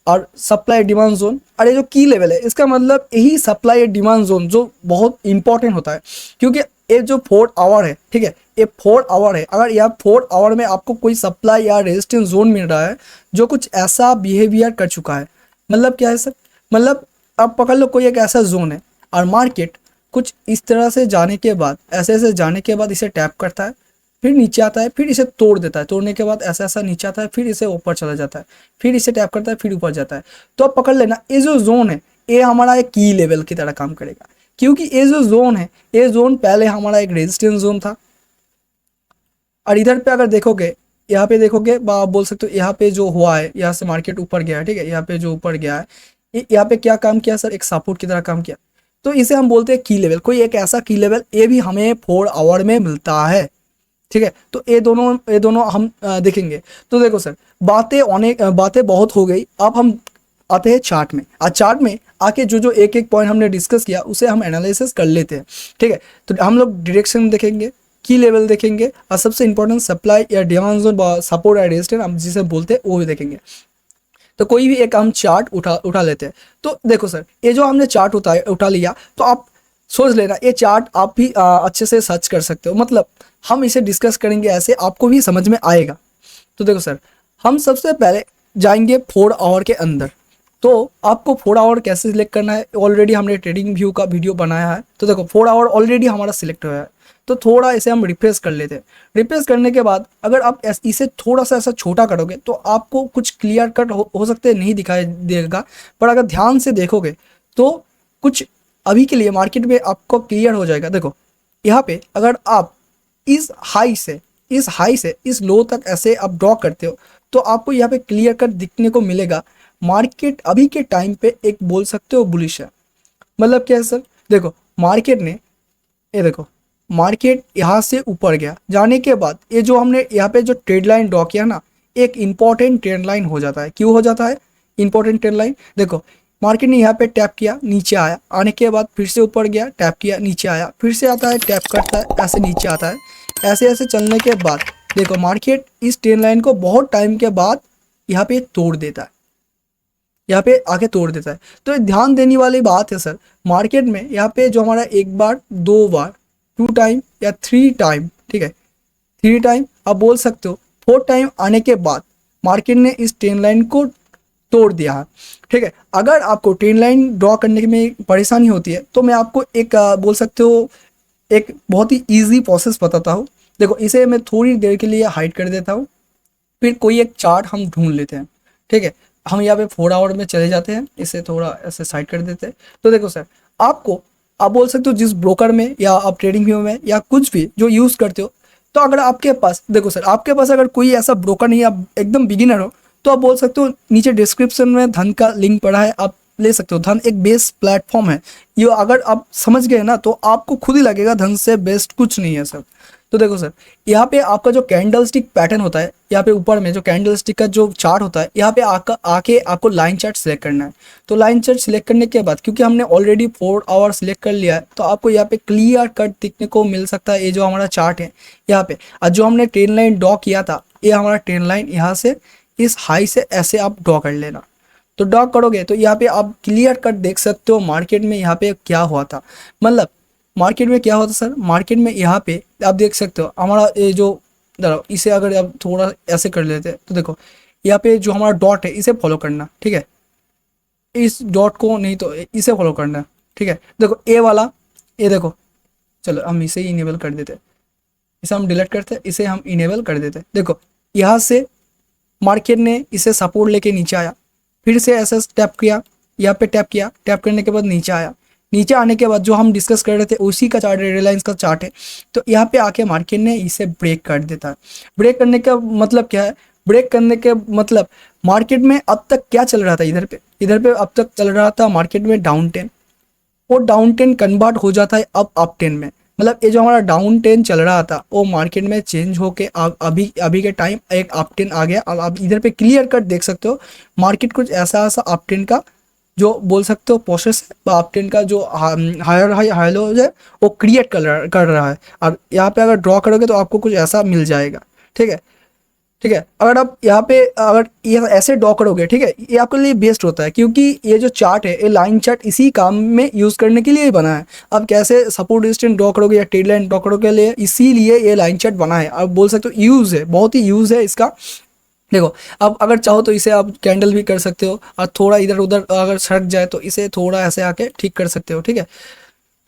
और सप्लाई डिमांड जोन, और ये जो की लेवल है, इसका मतलब यही सप्लाई डिमांड जोन जो बहुत इंपॉर्टेंट होता है, क्योंकि ये जो 4 आवर है, ठीक है, ये 4 आवर है। अगर यह 4 आवर में आपको कोई सप्लाई या रेजिस्टेंस जोन मिल रहा है जो कुछ ऐसा बिहेवियर कर चुका है, मतलब क्या है सर, मतलब आप पकड़ लो कोई एक ऐसा जोन है और मार्केट कुछ इस तरह से जाने के बाद, ऐसे ऐसे जाने के बाद इसे टैप करता है, फिर नीचे आता है, फिर इसे तोड़ देता है, तोड़ने के बाद ऐसा ऐसा नीचे आता है, फिर इसे ऊपर चला जाता है, फिर इसे टैप करता है, फिर ऊपर जाता है। तो आप पकड़ लेना, ये जो जोन है ये हमारा एक की लेवल की तरह काम करेगा, क्योंकि ये जो जोन है, ये जोन पहले हमारा एक रेजिस्टेंस जोन था। और इधर पे अगर देखोगे, यहाँ पे देखोगे, आप बोल सकते हो यहाँ पे जो हुआ है, यहाँ से मार्केट ऊपर गया है, ठीक है, यहाँ पे जो ऊपर गया है, यहाँ पे क्या काम किया सर, एक सपोर्ट की तरह काम किया। तो इसे हम बोलते हैं की लेवल। कोई एक ऐसा की लेवल ये भी हमें 4 आवर में मिलता है, ठीक है। तो ये दोनों हम देखेंगे। तो देखो सर, बातें बहुत हो गई, अब हम आते हैं चार्ट में। आज चार्ट में आके जो जो एक एक पॉइंट हमने डिस्कस किया उसे हम एनालिसिस कर लेते हैं, ठीक है। तो हम लोग डायरेक्शन देखेंगे, की लेवल देखेंगे, और सबसे इंपॉर्टेंट सप्लाई या डिमांड जोन, सपोर्ट या रेजिस्टेंस हम जिसे बोलते हैं वो भी देखेंगे। तो कोई भी एक हम चार्ट उठा लेते हैं। तो देखो सर, ये जो हमने चार्ट उठा लिया, तो आप सोच लेना ये चार्ट आप भी अच्छे से सर्च कर सकते हो, मतलब हम इसे डिस्कस करेंगे, ऐसे आपको भी समझ में आएगा। तो देखो सर, हम सबसे पहले जाएंगे 4 आवर के अंदर। तो आपको 4 आवर कैसे सिलेक्ट करना है, ऑलरेडी हमने ट्रेडिंग व्यू का वीडियो बनाया है। तो देखो 4 आवर ऑलरेडी हमारा सिलेक्ट हुआ है, तो थोड़ा इसे हम रिफ्रेश कर लेते हैं। रिफ्रेश करने के बाद अगर आप इसे थोड़ा सा ऐसा छोटा करोगे तो आपको कुछ क्लियर कट हो सकते नहीं दिखाई देगा, पर अगर ध्यान से देखोगे तो कुछ अभी के लिए मार्केट में आपको क्लियर हो जाएगा। देखो यहाँ पे अगर आप इस हाई से इस लो तक ऐसे आप ड्रॉ करते हो तो आपको यहाँ पे क्लियर कट दिखने को मिलेगा। मार्केट अभी के टाइम पे एक बोल सकते हो बुलिश है। मतलब क्या है सर, देखो मार्केट ने, ये देखो मार्केट यहाँ से ऊपर गया, जाने के बाद ये जो हमने यहाँ पे जो ट्रेड लाइन ड्रॉ किया ना, एक इंपॉर्टेंट ट्रेड लाइन हो जाता है। क्यों हो जाता है इंपॉर्टेंट ट्रेड लाइन? देखो मार्केट ने यहाँ पे टैप किया, नीचे आया, आने के बाद फिर से ऊपर गया, टैप किया, नीचे आया, फिर से आता है, टैप करता है, ऐसे नीचे आता है। ऐसे ऐसे चलने के बाद देखो मार्केट इस ट्रेड लाइन को बहुत टाइम के बाद यहाँ पे तोड़ देता है, यहाँ पे आके तोड़ देता है। तो ध्यान देने वाली बात है सर, मार्केट में यहाँ पे जो हमारा एक बार, 2 बार, 2 टाइम या 3 टाइम, ठीक है, 3 टाइम आप बोल सकते हो, 4 टाइम आने के बाद मार्केट ने इस ट्रेंड लाइन को तोड़ दिया है, ठीक है। अगर आपको ट्रेंड लाइन ड्रॉ करने में परेशानी होती है तो मैं आपको एक बोल सकते हो एक बहुत ही ईजी प्रोसेस बताता हूँ। देखो इसे मैं थोड़ी देर के लिए हाइड कर देता हूँ, फिर कोई एक चार्ट हम ढूंढ लेते हैं, ठीक है। हम यहाँ पे 4 आवर में चले जाते हैं, इसे थोड़ा ऐसे साइड कर देते हैं। तो देखो सर, आपको आप बोल सकते हो जिस ब्रोकर में या आप ट्रेडिंग व्यू में या कुछ भी जो यूज़ करते हो, तो अगर आपके पास, देखो सर आपके पास अगर कोई ऐसा ब्रोकर नहीं, आप एकदम बिगिनर हो, तो आप बोल सकते हो नीचे डिस्क्रिप्शन में धन का लिंक पड़ा है, आप ले सकते हो। धन एक बेस्ट प्लेटफॉर्म है, ये अगर आप समझ गए ना तो आपको खुद ही लगेगा धन से बेस्ट कुछ नहीं है सर। तो देखो सर, यहाँ पे आपका जो कैंडल स्टिक पैटर्न होता है, यहाँ पे ऊपर में जो कैंडल स्टिक का जो चार्ट होता है, यहाँ पे आके आपको लाइन चार्ट सिलेक्ट करना है। तो लाइन चार्ट सिलेक्ट करने के बाद, क्योंकि हमने ऑलरेडी 4 आवर सिलेक्ट कर लिया है, तो आपको यहाँ पे क्लियर कट दिखने को मिल सकता है। ये जो हमारा चार्ट है यहाँ पे, और जो हमने ट्रेन लाइन ड्रॉ किया था, ये हमारा ट्रेन लाइन यहाँ से इस हाई से ऐसे आप ड्रॉ कर लेना। तो ड्रॉ करोगे तो यहाँ पे आप क्लियर कट देख सकते हो मार्केट में यहाँ पे क्या हुआ था। मतलब मार्केट में क्या होता सर, मार्केट में यहाँ पे आप देख सकते हो हमारा ये जो, इसे अगर आप थोड़ा ऐसे कर लेते तो देखो यहाँ पे जो हमारा डॉट है इसे फॉलो करना, ठीक है। इस डॉट को नहीं तो इसे फॉलो करना, ठीक है। देखो ए वाला, ये देखो, चलो हम इसे ही इनेबल कर देते, इसे हम डिलीट करते, इसे हम इनेबल कर देते। देखो यहाँ से मार्केट ने इसे सपोर्ट लेके नीचे आया, फिर से ऐसा टैप किया, यहाँ पे टैप किया, टैप करने के बाद नीचे आया। नीचे आने के बाद जो हम डिस्कस कर रहे थे उसी का चार्ट है, रिलायंस का चार्ट है। तो यहाँ पे आके मार्केट ने इसे ब्रेक कर देता है। ब्रेक करने का मतलब क्या है, ब्रेक करने के मतलब मार्केट में अब तक क्या चल रहा था, इधर पे अब तक चल रहा था मार्केट में डाउन टेन, वो डाउन टेन कन्वर्ट हो जाता है अब अप टेन में। मतलब ये जो हमारा डाउन टेन चल रहा था वो मार्केट में चेंज होके अभी के टाइम एक अप टेन आ गया। अब आप इधर पे क्लियर कट देख सकते हो मार्केट कुछ ऐसा अप टेन का जो बोल सकते हो प्रोसेस है, अप टेन का जो हायर हाई लो है वो क्रिएट कर रहा है। अब यहाँ पे अगर ड्रॉ करोगे तो आपको कुछ ऐसा मिल जाएगा, ठीक है। ठीक है, अगर आप यहाँ पे अगर ये ऐसे ड्रॉ करोगे, ठीक है, ये आपके लिए बेस्ट होता है, क्योंकि ये जो चार्ट है ये लाइन चार्ट इसी काम में यूज़ करने के लिए ही बना है। अब कैसे सपोर्ट रेजिस्टेंस ड्रॉ करोगे या ट्रेड लाइन ड्रॉ करोगे, लिए इसीलिए ये लाइन चार्ट बना है। आप बोल सकते हो यूज़ है, बहुत ही यूज़ है इसका। देखो अब अगर चाहो तो इसे आप कैंडल भी कर सकते हो, और थोड़ा इधर उधर अगर सड़क जाए तो इसे थोड़ा ऐसे आके ठीक कर सकते हो, ठीक है।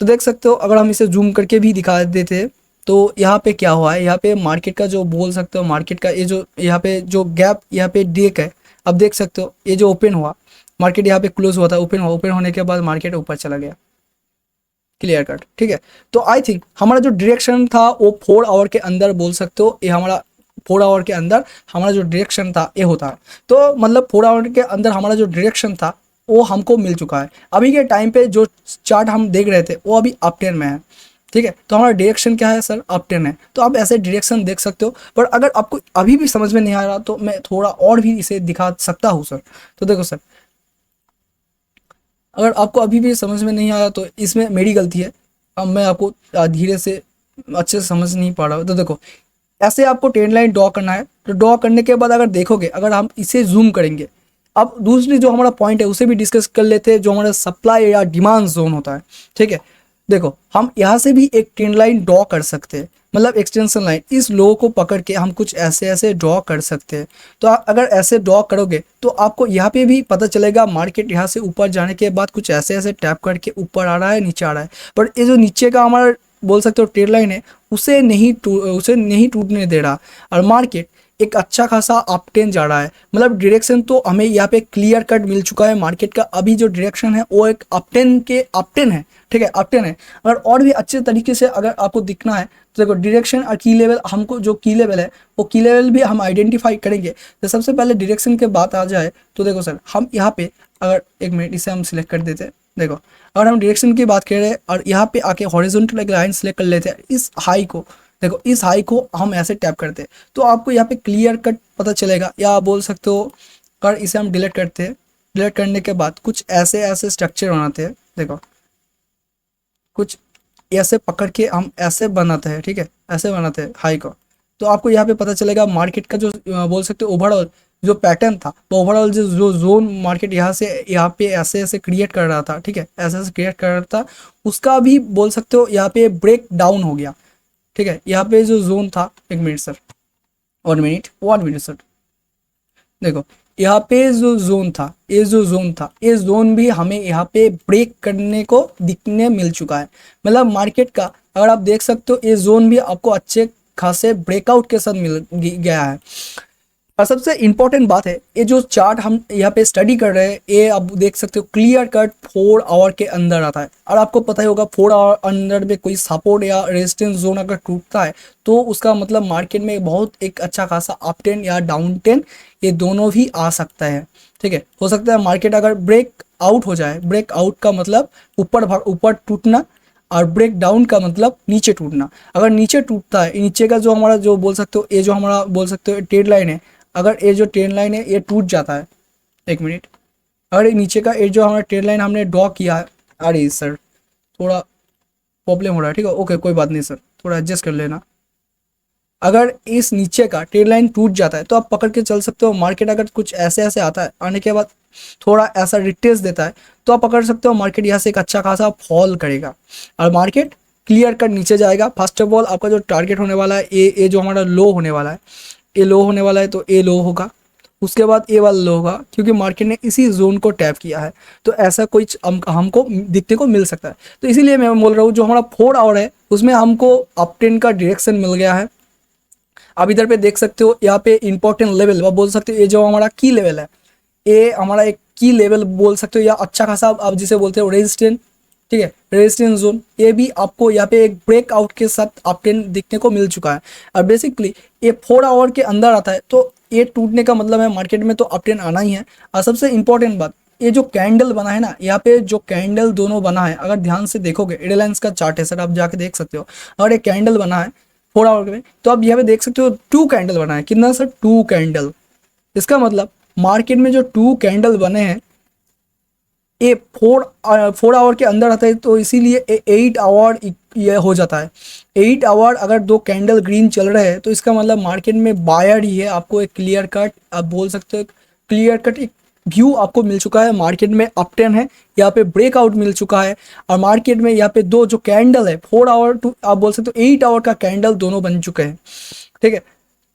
तो देख सकते हो अगर हम इसे जूम करके भी दिखा देते हैं तो यहाँ पे क्या हुआ है, यहाँ पे मार्केट का जो बोल सकते हो मार्केट का ये जो यहाँ पे जो गैप यहाँ पे डेक है, अब देख सकते हो ये जो ओपन हुआ मार्केट यहाँ पे क्लोज हुआ था, ओपन हुआ, ओपन होने के बाद मार्केट ऊपर चला गया, क्लियर कट, ठीक है। तो आई थिंक हमारा जो डायरेक्शन था वो 4 आवर के अंदर बोल सकते हो, ये हमारा 4 आवर के अंदर हमारा जो डायरेक्शन था ये होता है। तो मतलब 4 आवर के अंदर हमारा जो डायरेक्शन था वो हमको मिल चुका है। अभी के टाइम पे जो चार्ट हम देख रहे थे वो अभी अप टेन में है, ठीक है। तो हमारा डायरेक्शन क्या है सर, अप टेन है। तो आप ऐसे डायरेक्शन देख सकते हो, पर अगर आपको अभी भी समझ में नहीं आ रहा तो मैं थोड़ा और भी इसे दिखा सकता हूँ सर। तो देखो सर, अगर आपको अभी भी समझ में नहीं आ रहा तो इसमें मेरी गलती है, अब मैं आपको धीरे से अच्छे से समझ नहीं पा रहा हूँ। तो देखो ऐसे आपको ट्रेंड लाइन ड्रॉ करना है। तो ड्रॉ करने के बाद अगर देखोगे, अगर हम इसे जूम करेंगे, अब दूसरी जो हमारा पॉइंट है उसे भी डिस्कस कर लेते हैं, जो हमारा सप्लाई या डिमांड जोन होता है, ठीक है। देखो हम यहाँ से भी एक ट्रेंड लाइन ड्रॉ कर सकते हैं, मतलब एक्सटेंशन लाइन, इस लो को पकड़ के हम कुछ ऐसे ऐसे ड्रॉ कर सकते हैं। तो अगर ऐसे ड्रॉ करोगे तो आपको यहाँ पे भी पता चलेगा मार्केट यहाँ से ऊपर जाने के बाद कुछ ऐसे ऐसे टैप करके ऊपर आ रहा है, नीचे आ रहा है। पर ये जो नीचे का हमारा बोल सकते हो ट्रेड लाइन है उसे नहीं टूटने दे रहा, और मार्केट एक अच्छा खासा अपटेन जा रहा है। मतलब डायरेक्शन तो हमें यहाँ पे क्लियर कट मिल चुका है मार्केट का। अभी जो डायरेक्शन है वो एक अपटेन है, ठीक है, अपटेन है। अगर और भी अच्छे तरीके से अगर आपको दिखना है तो देखो डायरेक्शन और की लेवल, हमको जो की लेवल है वो की लेवल भी हम आइडेंटिफाई करेंगे। तो सबसे पहले डायरेक्शन के बात आ जाए तो देखो सर, हम यहाँ पे अगर एक मिनट इसे हम सिलेक्ट कर देते हैं। देखो अगर हम डायरेक्शन की बात कर रहे हैं और यहाँ पे आके हॉरिजॉन्टल एक लाइन सेलेक्ट कर लेते हैं, इस हाई को, देखो इस हाई को हम ऐसे टैप करते हैं तो आपको यहाँ पे क्लियर कट पता चलेगा। या आप बोल सकते हो अगर इसे हम डिलीट करते हैं, डिलीट करने के बाद कुछ ऐसे ऐसे स्ट्रक्चर बनाते हैं। देखो कुछ ऐसे पकड़ के हम ऐसे बनाते हैं, ठीक है, ऐसे बनाते हैं हाई को। तो आपको यहाँ पे पता चलेगा मार्केट का जो बोल सकते हो ओवरऑल जो पैटर्न था, वो ओवरऑल जो जोन मार्केट यहाँ से यहाँ पे ऐसे ऐसे क्रिएट कर रहा था, ठीक है, ऐसे ऐसे क्रिएट कर रहा था, उसका भी बोल सकते हो यहाँ पे ब्रेक डाउन हो गया, ठीक है। यहाँ पे जो जोन था, एक मिनट सर, 1 मिनट सर, देखो यहाँ पे जो जोन था, ये जो जोन था, ये जोन भी हमें यहाँ पे ब्रेक करने को दिखने मिल चुका है। मतलब मार्केट का अगर आप देख सकते हो ये जोन भी आपको अच्छे खासे ब्रेकआउट के साथ मिल गया है। और सबसे इम्पोर्टेंट बात है, ये जो चार्ट हम यहाँ पे स्टडी कर रहे हैं, ये आप देख सकते हो क्लियर कट 4 आवर के अंदर आता है। और आपको पता ही होगा 4 आवर अंदर में कोई सपोर्ट या रेजिस्टेंस जोन अगर टूटता है तो उसका मतलब मार्केट में बहुत एक अच्छा खासा अप ट्रेंड या डाउन ट्रेंड ये दोनों भी आ सकता है। ठीक है, हो सकता है मार्केट अगर ब्रेक आउट हो जाए, ब्रेक आउट का मतलब ऊपर टूटना, और ब्रेक डाउन का मतलब नीचे टूटना। अगर नीचे टूटता है, नीचे का जो हमारा जो बोल सकते हो, ये जो हमारा बोल सकते हो ट्रेड लाइन है, अगर ये जो ट्रेड लाइन है ये टूट जाता है, एक मिनट, अगर ये नीचे का ये जो हमारा ट्रेड लाइन हमने ड्रॉ किया है, अरे सर थोड़ा प्रॉब्लम हो रहा है, ठीक है, ओके कोई बात नहीं सर, थोड़ा एडजस्ट कर लेना। अगर इस नीचे का ट्रेड लाइन टूट जाता है तो आप पकड़ के चल सकते हो। मार्केट अगर कुछ ऐसे ऐसे आता है, आने के बाद थोड़ा ऐसा रिट्रेस देता है, तो आप पकड़ सकते हो मार्केट यहाँ से एक अच्छा खासा फॉल करेगा और मार्केट क्लियर कर नीचे जाएगा। फर्स्ट ऑफ ऑल आपका जो टारगेट होने वाला है, ये जो हमारा लो होने वाला है, ये लो होने वाला है, तो ये लो होगा, उसके बाद ये वाला लो होगा, क्योंकि मार्केट ने इसी जोन को टैप किया है। तो ऐसा कोई हमको दिखने को मिल सकता है। तो इसीलिए मैं बोल रहा हूँ जो हमारा 4 आवर है उसमें हमको अप ट्रेंड का डायरेक्शन मिल गया है। आप इधर पे देख सकते हो, यहाँ पे इंपॉर्टेंट लेवल आप बोल सकते हो, ये जो हमारा की लेवल है, ये हमारा एक की लेवल बोल सकते हो, या अच्छा खासा आप जिसे बोलते हो रेजिस्टेंस, ठीक है, रेजिस्टेंस जोन, ये भी आपको यहाँ पे एक ब्रेकआउट के साथ अप ट्रेंड दिखने को मिल चुका है। और बेसिकली ये 4 आवर के अंदर आता है, तो ये टूटने का मतलब है मार्केट में तो अप ट्रेंड आना ही है। और सबसे इंपॉर्टेंट बात, ये जो कैंडल बना है ना, यहाँ पे जो कैंडल दोनों बना है, अगर ध्यान से देखोगे, रिलायंस का चार्ट है सर, आप जाके देख सकते हो, और एक कैंडल बना है 4 आवर में, तो आप यहाँ पे देख सकते हो 2 कैंडल बना है। कितना सर? 2 कैंडल। इसका मतलब मार्केट में जो 2 कैंडल बने हैं ये 4 आवर के अंदर आता है, तो इसीलिए 8 आवर ये हो जाता है। 8 आवर अगर 2 कैंडल ग्रीन चल रहे हैं तो इसका मतलब मार्केट में बायर ही है। आपको एक क्लियर कट, आप बोल सकते हो क्लियर कट एक व्यू आपको मिल चुका है, मार्केट में अप ट्रेंड है, यहाँ पे ब्रेकआउट मिल चुका है। और मार्केट में यहाँ पे 2 जो कैंडल है 4 आवर टू आप बोल सकते हो 8 आवर का कैंडल दोनों बन चुके हैं। ठीक है,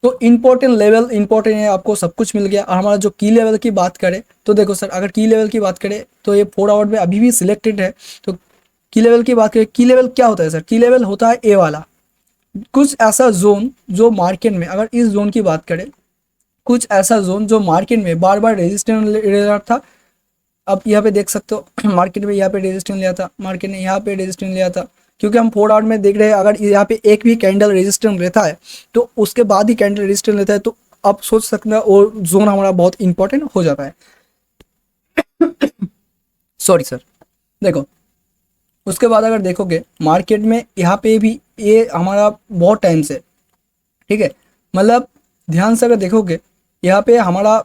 तो इंपॉर्टेंट लेवल इंपॉर्टेंट है, आपको सब कुछ मिल गया। और हमारा जो की लेवल की बात करें तो देखो सर, अगर की लेवल की बात करें तो ये 4 आवर में अभी भी सिलेक्टेड है। तो की लेवल की बात करें, की लेवल क्या होता है सर? की लेवल होता है ए वाला, कुछ ऐसा जोन जो मार्केट में, अगर इस जोन की बात करें, कुछ ऐसा जोन जो मार्केट में बार बार रेजिस्टेंस ले रहा था। अब यहाँ पे देख सकते हो मार्केट में यहाँ पे रेजिस्टेंस लिया था, मार्केट ने यहाँ पे रेजिस्टेंस लिया था, क्योंकि हम 4 आवर में देख रहे हैं अगर यहाँ पे एक भी कैंडल रेजिस्टेंस लेता है तो उसके बाद ही कैंडल रेजिस्टेंस लेता है, तो आप सोच सकते हैं वो जोन हमारा बहुत इंपॉर्टेंट हो जाता है। Sorry sir. देखो उसके बाद अगर देखोगे मार्केट में यहाँ पे भी ये हमारा बहुत टाइम से, ठीक है, मतलब ध्यान से अगर देखोगे यहाँ पे हमारा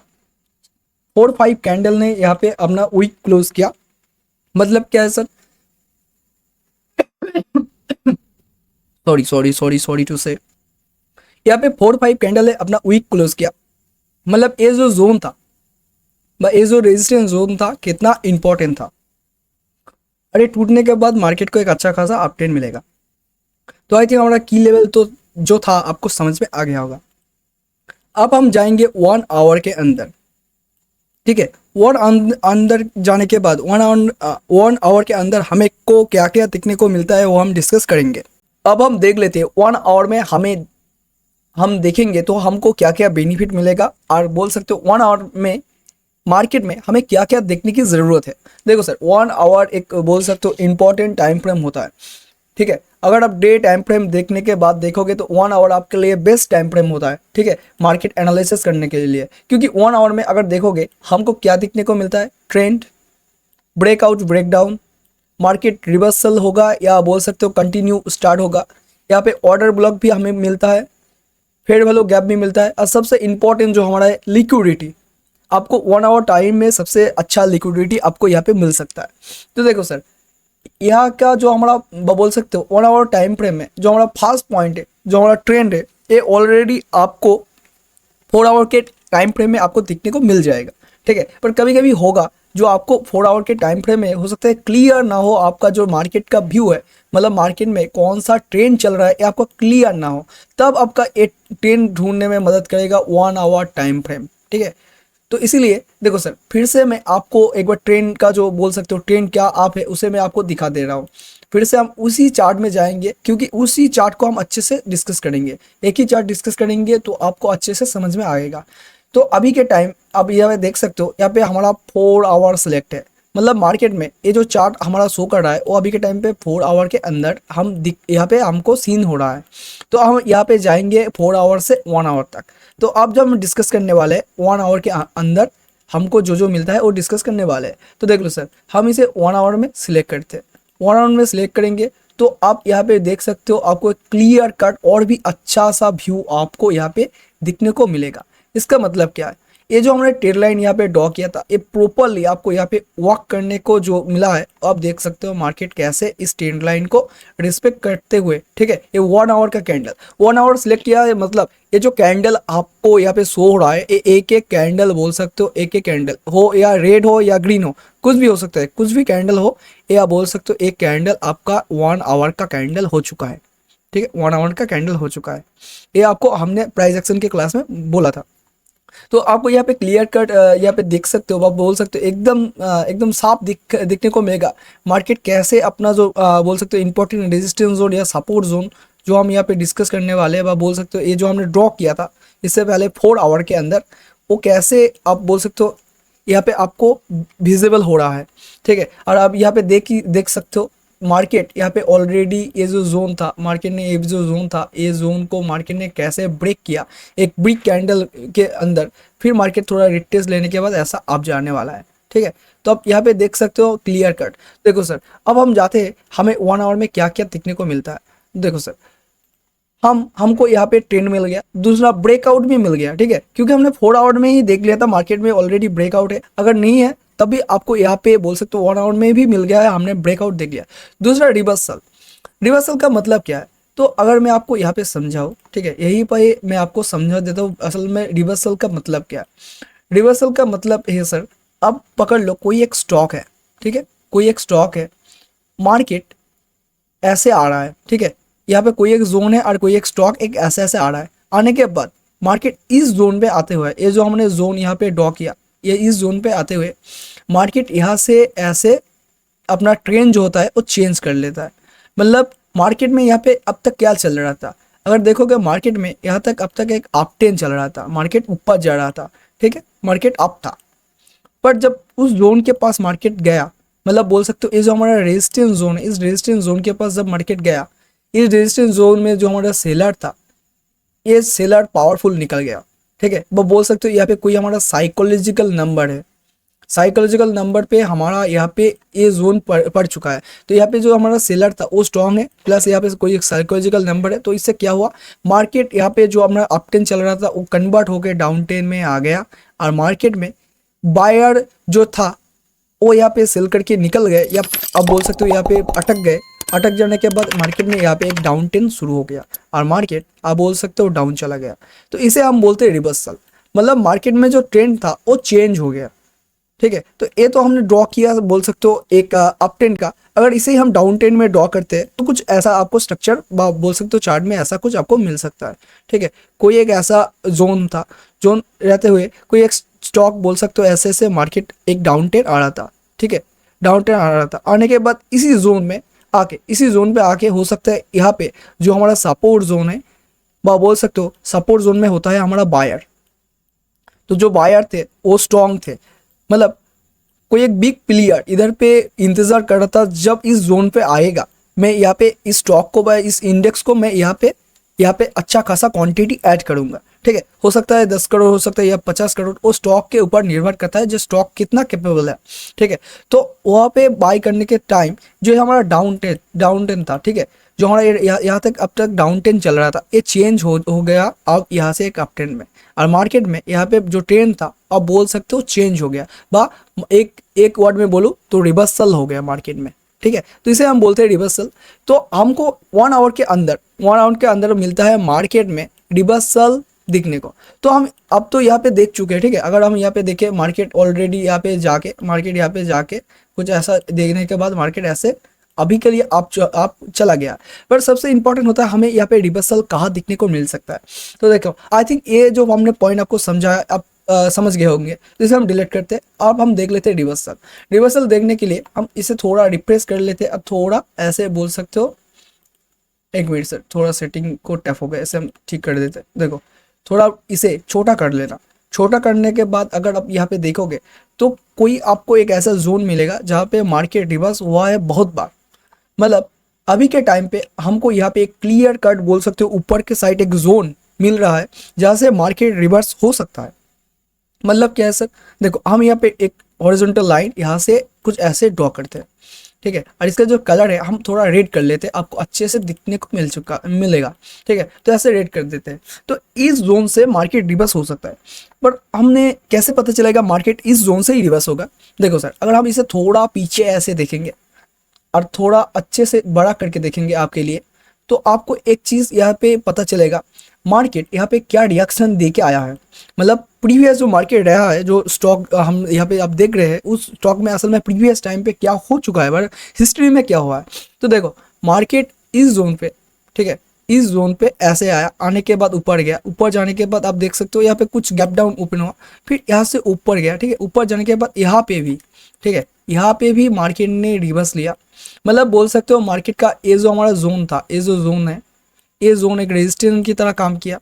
4-5 कैंडल ने यहाँ पे अपना वीक क्लोज किया। मतलब क्या है सर? सॉरी टू से, यहाँ पे 4-5 कैंडल ने अपना वीक क्लोज किया। मतलब ये जो जोन था, ये जो रेजिस्टेंस जोन था, कितना इंपॉर्टेंट था। अरे टूटने के बाद मार्केट को एक अच्छा खासा अप ट्रेंड मिलेगा। तो आई थिंक हमारा की लेवल तो जो था आपको समझ में आ गया होगा। अब हम जाएंगे 1 आवर के अंदर, ठीक है। 1 अंदर जाने के बाद 1 आवर के अंदर हमें को क्या क्या दिखने को मिलता है वो हम डिस्कस करेंगे। अब हम देख लेते हैं 1 आवर में हम देखेंगे तो हमको क्या क्या बेनिफिट मिलेगा, और बोल सकते हो 1 आवर में मार्केट में हमें क्या क्या देखने की ज़रूरत है। देखो सर 1 आवर एक बोल सकते हो इंपॉर्टेंट टाइम फ्रेम होता है, ठीक है। अगर आप डे टाइम फ्रेम देखने के बाद देखोगे तो 1 आवर आपके लिए बेस्ट टाइम फ्रेम होता है, ठीक है, मार्केट एनालिसिस करने के लिए। क्योंकि 1 आवर में अगर देखोगे हमको क्या दिखने को मिलता है? Trend, breakout, breakdown, market reversal होगा या बोल सकते हो कंटिन्यू स्टार्ट होगा। यहाँ पे ऑर्डर ब्लॉक भी हमें मिलता है, फेयर वैल्यू गैप भी मिलता है, और सबसे इंपॉर्टेंट जो हमारा है लिक्विडिटी। आपको 1 आवर टाइम में सबसे अच्छा लिक्विडिटी आपको यहाँ पे मिल सकता है। तो देखो सर यहाँ का जो हमारा बोल सकते हो 1 आवर टाइम फ्रेम में जो हमारा फर्स्ट पॉइंट है, जो हमारा ट्रेंड है, ये ऑलरेडी आपको 4 आवर के टाइम फ्रेम में आपको दिखने को मिल जाएगा, ठीक है। पर कभी कभी होगा जो आपको 4 आवर के टाइम फ्रेम में हो सकता है क्लियर ना हो, आपका जो मार्केट का व्यू है, मतलब मार्केट में कौन सा ट्रेंड चल रहा है ये आपको क्लियर ना हो, तब आपका एक ट्रेंड ढूंढने में मदद करेगा 1 आवर टाइम फ्रेम, ठीक है। तो इसीलिए देखो सर फिर से मैं आपको एक बार ट्रेंड का जो बोल सकते हो ट्रेंड क्या आप है उसे मैं आपको दिखा दे रहा हूँ। फिर से हम उसी चार्ट में जाएंगे, क्योंकि उसी चार्ट को हम अच्छे से डिस्कस करेंगे। एक ही चार्ट डिस्कस करेंगे तो आपको अच्छे से समझ में आएगा। तो अभी के टाइम अब यहाँ पे देख सकते हो, यहाँ पे हमारा 4 आवर सिलेक्ट है। मतलब मार्केट में ये जो चार्ट हमारा शो कर रहा है वो अभी के टाइम पे 4 आवर के अंदर हम यहाँ पे हमको सीन हो रहा है। तो हम यहाँ पे जाएंगे 4 आवर से 1 आवर तक। तो अब जब हम डिस्कस करने वाले हैं 1 आवर के अंदर हमको जो जो मिलता है वो डिस्कस करने वाले हैं। तो देख लो सर, हम इसे 1 आवर में सिलेक्ट करते हैं। 1 आवर में सिलेक्ट करेंगे तो आप यहाँ पे देख सकते हो आपको एक क्लियर कट और भी अच्छा सा व्यू आपको यहाँ पे दिखने को मिलेगा। इसका मतलब क्या है, ये जो हमने ट्रेड लाइन यहाँ पे ड्रॉ किया था ये प्रॉपरली आपको यहाँ पे वॉक करने को जो मिला है। आप देख सकते हो मार्केट कैसे इस ट्रेड लाइन को रिस्पेक्ट करते हुए, ठीक है। ये 1 आवर का कैंडल, 1 आवर सिलेक्ट किया है, मतलब ये जो कैंडल आपको यहाँ पे शो हो रहा है ये एक एक कैंडल बोल सकते हो, एक एक कैंडल हो या रेड हो या ग्रीन हो, कुछ भी हो सकता है, कुछ भी कैंडल हो, या बोल सकते हो एक कैंडल आपका 1 आवर का कैंडल हो चुका है, ठीक है। 1 आवर का कैंडल हो चुका है, ये आपको हमने प्राइस एक्शन के क्लास में बोला था। तो आपको यहाँ पे क्लियर कट यहाँ पे देख सकते हो, आप बोल सकते हो एकदम साफ दिखने को मिलेगा मार्केट कैसे अपना जो बोल सकते हो इंपॉर्टेंट रेजिस्टेंस जोन या सपोर्ट जोन जो हम यहाँ पे डिस्कस करने वाले हैं, आप बोल सकते हो ये जो हमने ड्रॉ किया था इससे पहले 4 आवर के अंदर, वो कैसे आप बोल सकते हो यहाँ पे आपको विजिबल हो रहा है, ठीक है। और आप यहाँ पे देख सकते हो मार्केट यहाँ पे ऑलरेडी ये जो जोन था, मार्केट ने ये जो जोन था, ये जोन को मार्केट ने कैसे ब्रेक किया एक बिग कैंडल के अंदर, फिर मार्केट थोड़ा रिट्रेस लेने के बाद ऐसा अब जाने वाला है, ठीक है। तो आप यहाँ पे देख सकते हो क्लियर कट। देखो सर, अब हम जाते हैं हमें 1 आवर में क्या क्या दिखने को मिलता है। देखो सर, हमको यहाँ पे ट्रेंड मिल गया, दूसरा ब्रेकआउट भी मिल गया, ठीक है, क्योंकि हमने 4 आवर में ही देख लिया था मार्केट में ऑलरेडी ब्रेकआउट है। अगर नहीं है तभी आपको यहाँ पे बोल सकते हो 1 आवर में भी मिल गया है, हमने ब्रेकआउट देख लिया। दूसरा रिवर्सल, रिवर्सल का मतलब क्या है, तो अगर मैं आपको यहाँ पे समझाऊँ, ठीक है, यही पे मैं आपको समझा देता हूँ असल में रिवर्सल का मतलब क्या है। रिवर्सल का मतलब है सर, अब पकड़ लो कोई एक स्टॉक है, ठीक है, कोई एक स्टॉक है, मार्केट ऐसे आ रहा है, ठीक है, यहाँ पे कोई एक जोन है और कोई एक स्टॉक एक ऐसे ऐसे आ रहा है। आने के बाद मार्केट इस जोन पे आते हुए, ये जो हमने जोन यहाँ पे ड्रॉ किया, ये इस जोन पे आते हुए मार्केट यहाँ से ऐसे अपना ट्रेंड जो होता है वो चेंज कर लेता है। मतलब मार्केट में यहाँ पे अब तक क्या चल रहा था, अगर देखोगे मार्केट में यहाँ तक अब तक एक अप ट्रेंड चल रहा था, मार्केट ऊपर जा रहा था, ठीक है, मार्केट अप था। पर जब उस जोन के पास मार्केट गया, मतलब बोल सकते हो ये जो हमारा रेजिस्टेंस जोन है, इस रेजिस्टेंस जोन के पास जब मार्केट गया, इस रेजिस्टेंस जोन में जो हमारा सेलर था, ये सेलर पावरफुल निकल गया, ठीक है। वो बोल सकते हो यहाँ पे कोई हमारा साइकोलॉजिकल नंबर है, साइकोलॉजिकल नंबर पे हमारा यहाँ पे ये जोन पड़ चुका है। तो यहाँ पे जो हमारा सेलर था वो स्ट्रांग है, प्लस यहाँ पे कोई एक साइकोलॉजिकल नंबर है। तो इससे क्या हुआ, मार्केट यहाँ पे जो हमारा अप टेन चल रहा था वो कन्वर्ट होकर डाउन टेन में आ गया, और मार्केट में बायर जो था वो यहाँ पे सेल करके निकल गए, या अब बोल सकते हो यहाँ पे अटक गए। अटक जाने के बाद मार्केट में यहाँ पे एक डाउन ट्रेंड शुरू हो गया और मार्केट आप बोल सकते हो डाउन चला गया। तो इसे हम बोलते हैं रिवर्सल, मतलब मार्केट में जो ट्रेंड था वो चेंज हो गया, ठीक है। तो ये तो हमने ड्रॉ किया बोल सकते हो एक अप ट्रेंड का। अगर इसे हम डाउन ट्रेंड में ड्रॉ करते हैं तो कुछ ऐसा आपको स्ट्रक्चर बोल सकते हो चार्ट में ऐसा कुछ आपको मिल सकता है, ठीक है। कोई एक ऐसा जोन था, जोन रहते हुए कोई एक स्टॉक बोल सकते हो ऐसे ऐसे मार्केट एक डाउन ट्रेंड आ रहा था, ठीक है, डाउन ट्रेंड आ रहा था। आने के बाद इसी जोन पे आके हो सकता है यहाँ पे जो हमारा सपोर्ट जोन है, बोल सकते हो सपोर्ट जोन में होता है हमारा बायर। तो जो बायर थे वो स्ट्रॉन्ग थे, मतलब कोई एक बिग प्लेयर इधर पे इंतजार कर रहा था जब इस जोन पे आएगा, मैं यहाँ पे इस स्टॉक को इस इंडेक्स को मैं यहाँ पे अच्छा खासा क्वांटिटी ऐड करूंगा, ठीक है। हो सकता है 10 करोड़, हो सकता है या 50 करोड़, वो स्टॉक के ऊपर निर्भर करता है जो स्टॉक कितना कैपेबल है, ठीक है। तो वहाँ पे बाई करने के टाइम जो हमारा डाउन टेन था, ठीक है, जो हमारा यहाँ तक अब तक डाउन टेन चल रहा था, ये चेंज हो गया अब यहाँ से एक अप ट्रेंड में, और मार्केट में यहाँ पे जो ट्रेंड था अब बोल सकते हो चेंज हो गया, बा एक वर्ड में बोलूँ तो रिवर्सल हो गया मार्केट में, ठीक है। तो इसे हम बोलते हैं रिवर्सल। तो हमको 1 आवर के अंदर मिलता है मार्केट में रिवर्सल दिखने को। तो हम अब तो यहाँ पे देख चुके हैं, ठीक है। अगर हम यहाँ पे देखें मार्केट ऑलरेडी यहाँ पे जाके कुछ ऐसा देखने के बाद मार्केट ऐसे अभी के लिए आप चला गया। पर सबसे इंपॉर्टेंट होता है हमें यहाँ पे रिवर्सल कहाँ दिखने को मिल सकता है। तो देखो आई थिंक ये जो हमने पॉइंट आपको समझाया आप समझ गए होंगे, तो इसे हम डिलीट करते हैं। अब हम देख लेते हैं रिवर्सल देखने के लिए हम इसे थोड़ा रिप्रेस कर लेते हैं। अब थोड़ा ऐसे बोल सकते हो, एक मिनट सर, थोड़ा सेटिंग को टफ हो गया, इसे हम ठीक कर देते हैं। देखो थोड़ा इसे छोटा कर लेना, छोटा करने के बाद अगर आप यहाँ पे देखोगे तो कोई आपको एक ऐसा जोन मिलेगा जहाँ पे मार्केट रिवर्स हुआ है बहुत बार। मतलब अभी के टाइम पे हमको यहाँ पे एक क्लियर कट बोल सकते हो ऊपर के साइड एक जोन मिल रहा है जहाँ से मार्केट रिवर्स हो सकता है। मतलब क्या है सर, देखो हम यहाँ पे एक हॉरिजॉन्टल लाइन यहाँ से कुछ ऐसे ड्रॉ करते हैं, ठीक है, और इसका जो कलर है हम थोड़ा रेड कर लेते हैं, आपको अच्छे से दिखने को मिलेगा, ठीक है, तो ऐसे रेड कर देते हैं। तो इस जोन से मार्केट रिवर्स हो सकता है, पर हमने कैसे पता चलेगा मार्केट इस जोन से ही रिवर्स होगा? देखो सर, अगर हम इसे थोड़ा पीछे ऐसे देखेंगे और थोड़ा अच्छे से बड़ा करके देखेंगे आपके लिए, तो आपको एक चीज़ यहाँ पे पता चलेगा मार्केट यहाँ पे क्या रिएक्शन दे के आया है। मतलब प्रीवियस जो मार्केट रहा है, जो स्टॉक हम यहाँ पे आप देख रहे हैं, उस स्टॉक में असल में प्रीवियस टाइम पे क्या हो चुका है, पर हिस्ट्री में क्या हुआ है। तो देखो मार्केट इस जोन पे, ठीक है, इस जोन पे ऐसे आया, आने के बाद ऊपर गया, ऊपर जाने के बाद आप देख सकते हो यहाँ पे कुछ गैप डाउन ओपन हुआ, फिर यहाँ से ऊपर गया, ठीक है, ऊपर जाने के बाद यहाँ पे भी, ठीक है, यहाँ पे भी मार्केट ने रिवर्स लिया। मतलब बोल सकते हो मार्केट का ये जो हमारा जोन था, ये जो जोन है, ये जोन एक रेजिस्टेंस की तरह काम किया,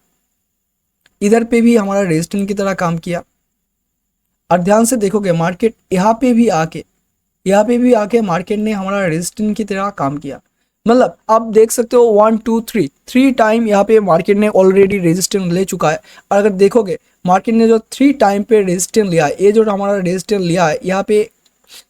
इधर पे भी हमारा रेजिस्टेंस की तरह काम किया। और ध्यान से देखोगे मार्केट यहाँ पे भी आके मार्केट ने हमारा रेजिस्टेंस की तरह काम किया। मतलब आप देख सकते हो 1 2 3 3 टाइम यहाँ पे मार्केट ने ऑलरेडी रेजिस्टेंस ले चुका है। और अगर देखोगे मार्केट ने जो 3 टाइम पे रेजिस्टेंस लिया है, ये जो हमारा रेजिस्टेंस लिया है, यहाँ पे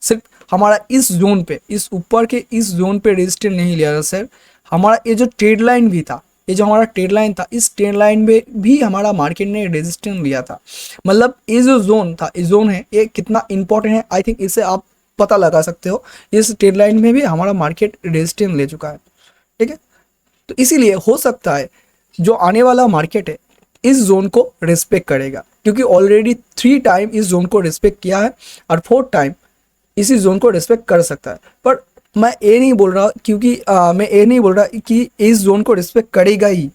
सिर्फ हमारा इस जोन पे, इस ऊपर के इस जोन पे रेजिस्टेंस नहीं लिया था सर, हमारा ये जो ट्रेड लाइन भी था, ये जो हमारा ट्रेड लाइन था, इस ट्रेड लाइन में भी हमारा मार्केट ने रेजिस्टेंस लिया था। मतलब ये जो जोन था, ये जोन है, ये कितना इंपॉर्टेंट है, आई थिंक इससे आप पता लगा सकते हो। इस ट्रेड लाइन में भी हमारा मार्केट रेजिस्टेंस ले चुका है, ठीक है। तो इसीलिए हो सकता है जो आने वाला मार्केट है इस जोन को रिस्पेक्ट करेगा, क्योंकि ऑलरेडी 3 टाइम इस जोन को रिस्पेक्ट किया है और 4th टाइम इसी जोन को रिस्पेक्ट कर सकता है। पर मैं ये नहीं बोल रहा, क्योंकि मैं ये नहीं बोल रहा कि इस जोन को रिस्पेक्ट करेगा ही।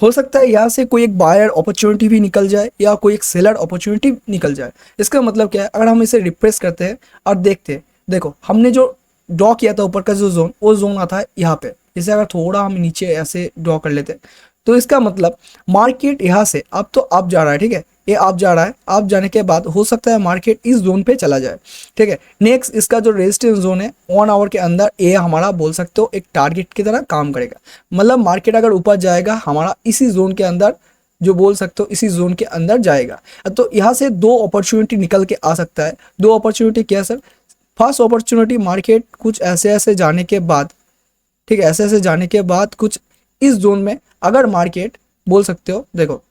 हो सकता है यहाँ से कोई एक बायर अपॉर्चुनिटी भी निकल जाए या कोई एक सेलर अपॉर्चुनिटी निकल जाए। इसका मतलब क्या है, अगर हम इसे रिप्रेस करते हैं और देखते हैं, देखो हमने जो ड्रॉ किया था ऊपर का जो जोन, वो जोन आता है यहाँ पे। इसे अगर थोड़ा हम नीचे ऐसे ड्रॉ कर लेते हैं, तो इसका मतलब मार्केट यहाँ से अब तो अप जा रहा है, ठीक है, ये अप जा रहा है। अप जाने के बाद हो सकता है मार्केट इस जोन पे चला जाए, ठीक है। नेक्स्ट इसका जो रेजिस्टेंस जोन है 1 आवर के अंदर, ये हमारा बोल सकते हो एक टारगेट की तरह काम करेगा। मतलब मार्केट अगर ऊपर जाएगा, हमारा इसी जोन के अंदर, जो बोल सकते हो इसी जोन के अंदर जाएगा। तो यहाँ से 2 अपॉर्चुनिटी निकल के आ सकता है। 2 अपॉर्चुनिटी क्या सर? फर्स्ट अपॉर्चुनिटी मार्केट कुछ ऐसे ऐसे जाने के बाद, ठीक है, ऐसे ऐसे जाने के बाद कुछ इस जोन में अगर मार्केट बोल सकते हो, देखो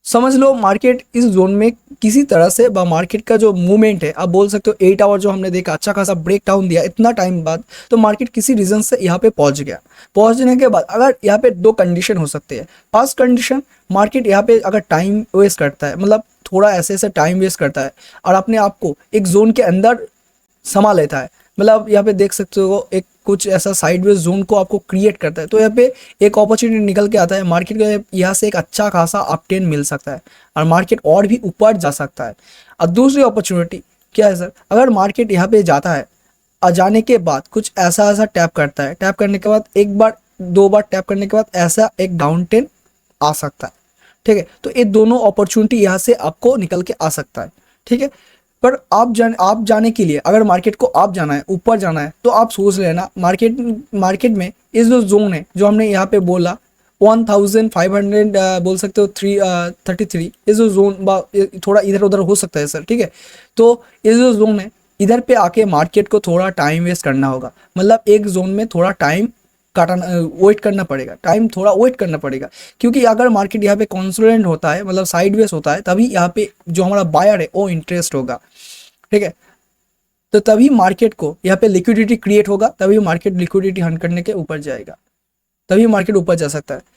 समझ लो मार्केट इस जोन में किसी तरह से मार्केट का जो मूवमेंट है, आप बोल सकते हो 8 आवर जो हमने देखा अच्छा खासा ब्रेक डाउन दिया इतना टाइम बाद, तो मार्केट किसी रीजन से यहाँ पे पहुंच गया। पहुंचने के बाद अगर यहाँ पे 2 कंडीशन हो सकती है। फर्स्ट कंडीशन, मार्केट यहाँ पे अगर टाइम वेस्ट करता है, मतलब थोड़ा ऐसे ऐसे टाइम वेस्ट करता है और अपने आप को एक जोन के अंदर समा लेता है, मतलब यहाँ पे देख सकते हो एक कुछ ऐसा साइडवेज जोन को आपको क्रिएट करता है, तो यहाँ पे एक अपॉर्चुनिटी निकल के आता है। मार्केट को यहाँ से एक अच्छा खासा अपटेन मिल सकता है और मार्केट और भी ऊपर जा सकता है। और दूसरी अपॉर्चुनिटी क्या है सर, अगर मार्केट यहाँ पे जाता है और जाने के बाद कुछ ऐसा ऐसा टैप करता है, टैप करने के बाद 1 बार 2 बार टैप करने के बाद ऐसा एक डाउन ट्रेंड आ सकता है, ठीक है। तो ये दोनों अपॉर्चुनिटी यहाँ से आपको निकल के आ सकता है, ठीक है। पर आप जाने के लिए, अगर मार्केट को आप जाना है, ऊपर जाना है, तो आप सोच लेना मार्केट में इस जो जोन है जो हमने यहाँ पे बोला 1500 बोल सकते हो 33, ये जो जोन थोड़ा इधर उधर हो सकता है सर, ठीक है। तो ये जो जोन है, इधर पे आके मार्केट को थोड़ा टाइम वेस्ट करना होगा। मतलब एक जोन में थोड़ा टाइम वेट करना पड़ेगा, टाइम थोड़ा वेट करना पड़ेगा, क्योंकि अगर मार्केट यहाँ पे कॉन्सोलिडेट होता है, मतलब साइडवेज होता है, तभी यहाँ पे जो हमारा बायर है वो इंटरेस्ट होगा, ठीक है। तो तभी मार्केट को यहाँ पे लिक्विडिटी क्रिएट होगा, तभी मार्केट लिक्विडिटी हंट करने के ऊपर जाएगा, तभी मार्केट ऊपर जा सकता है।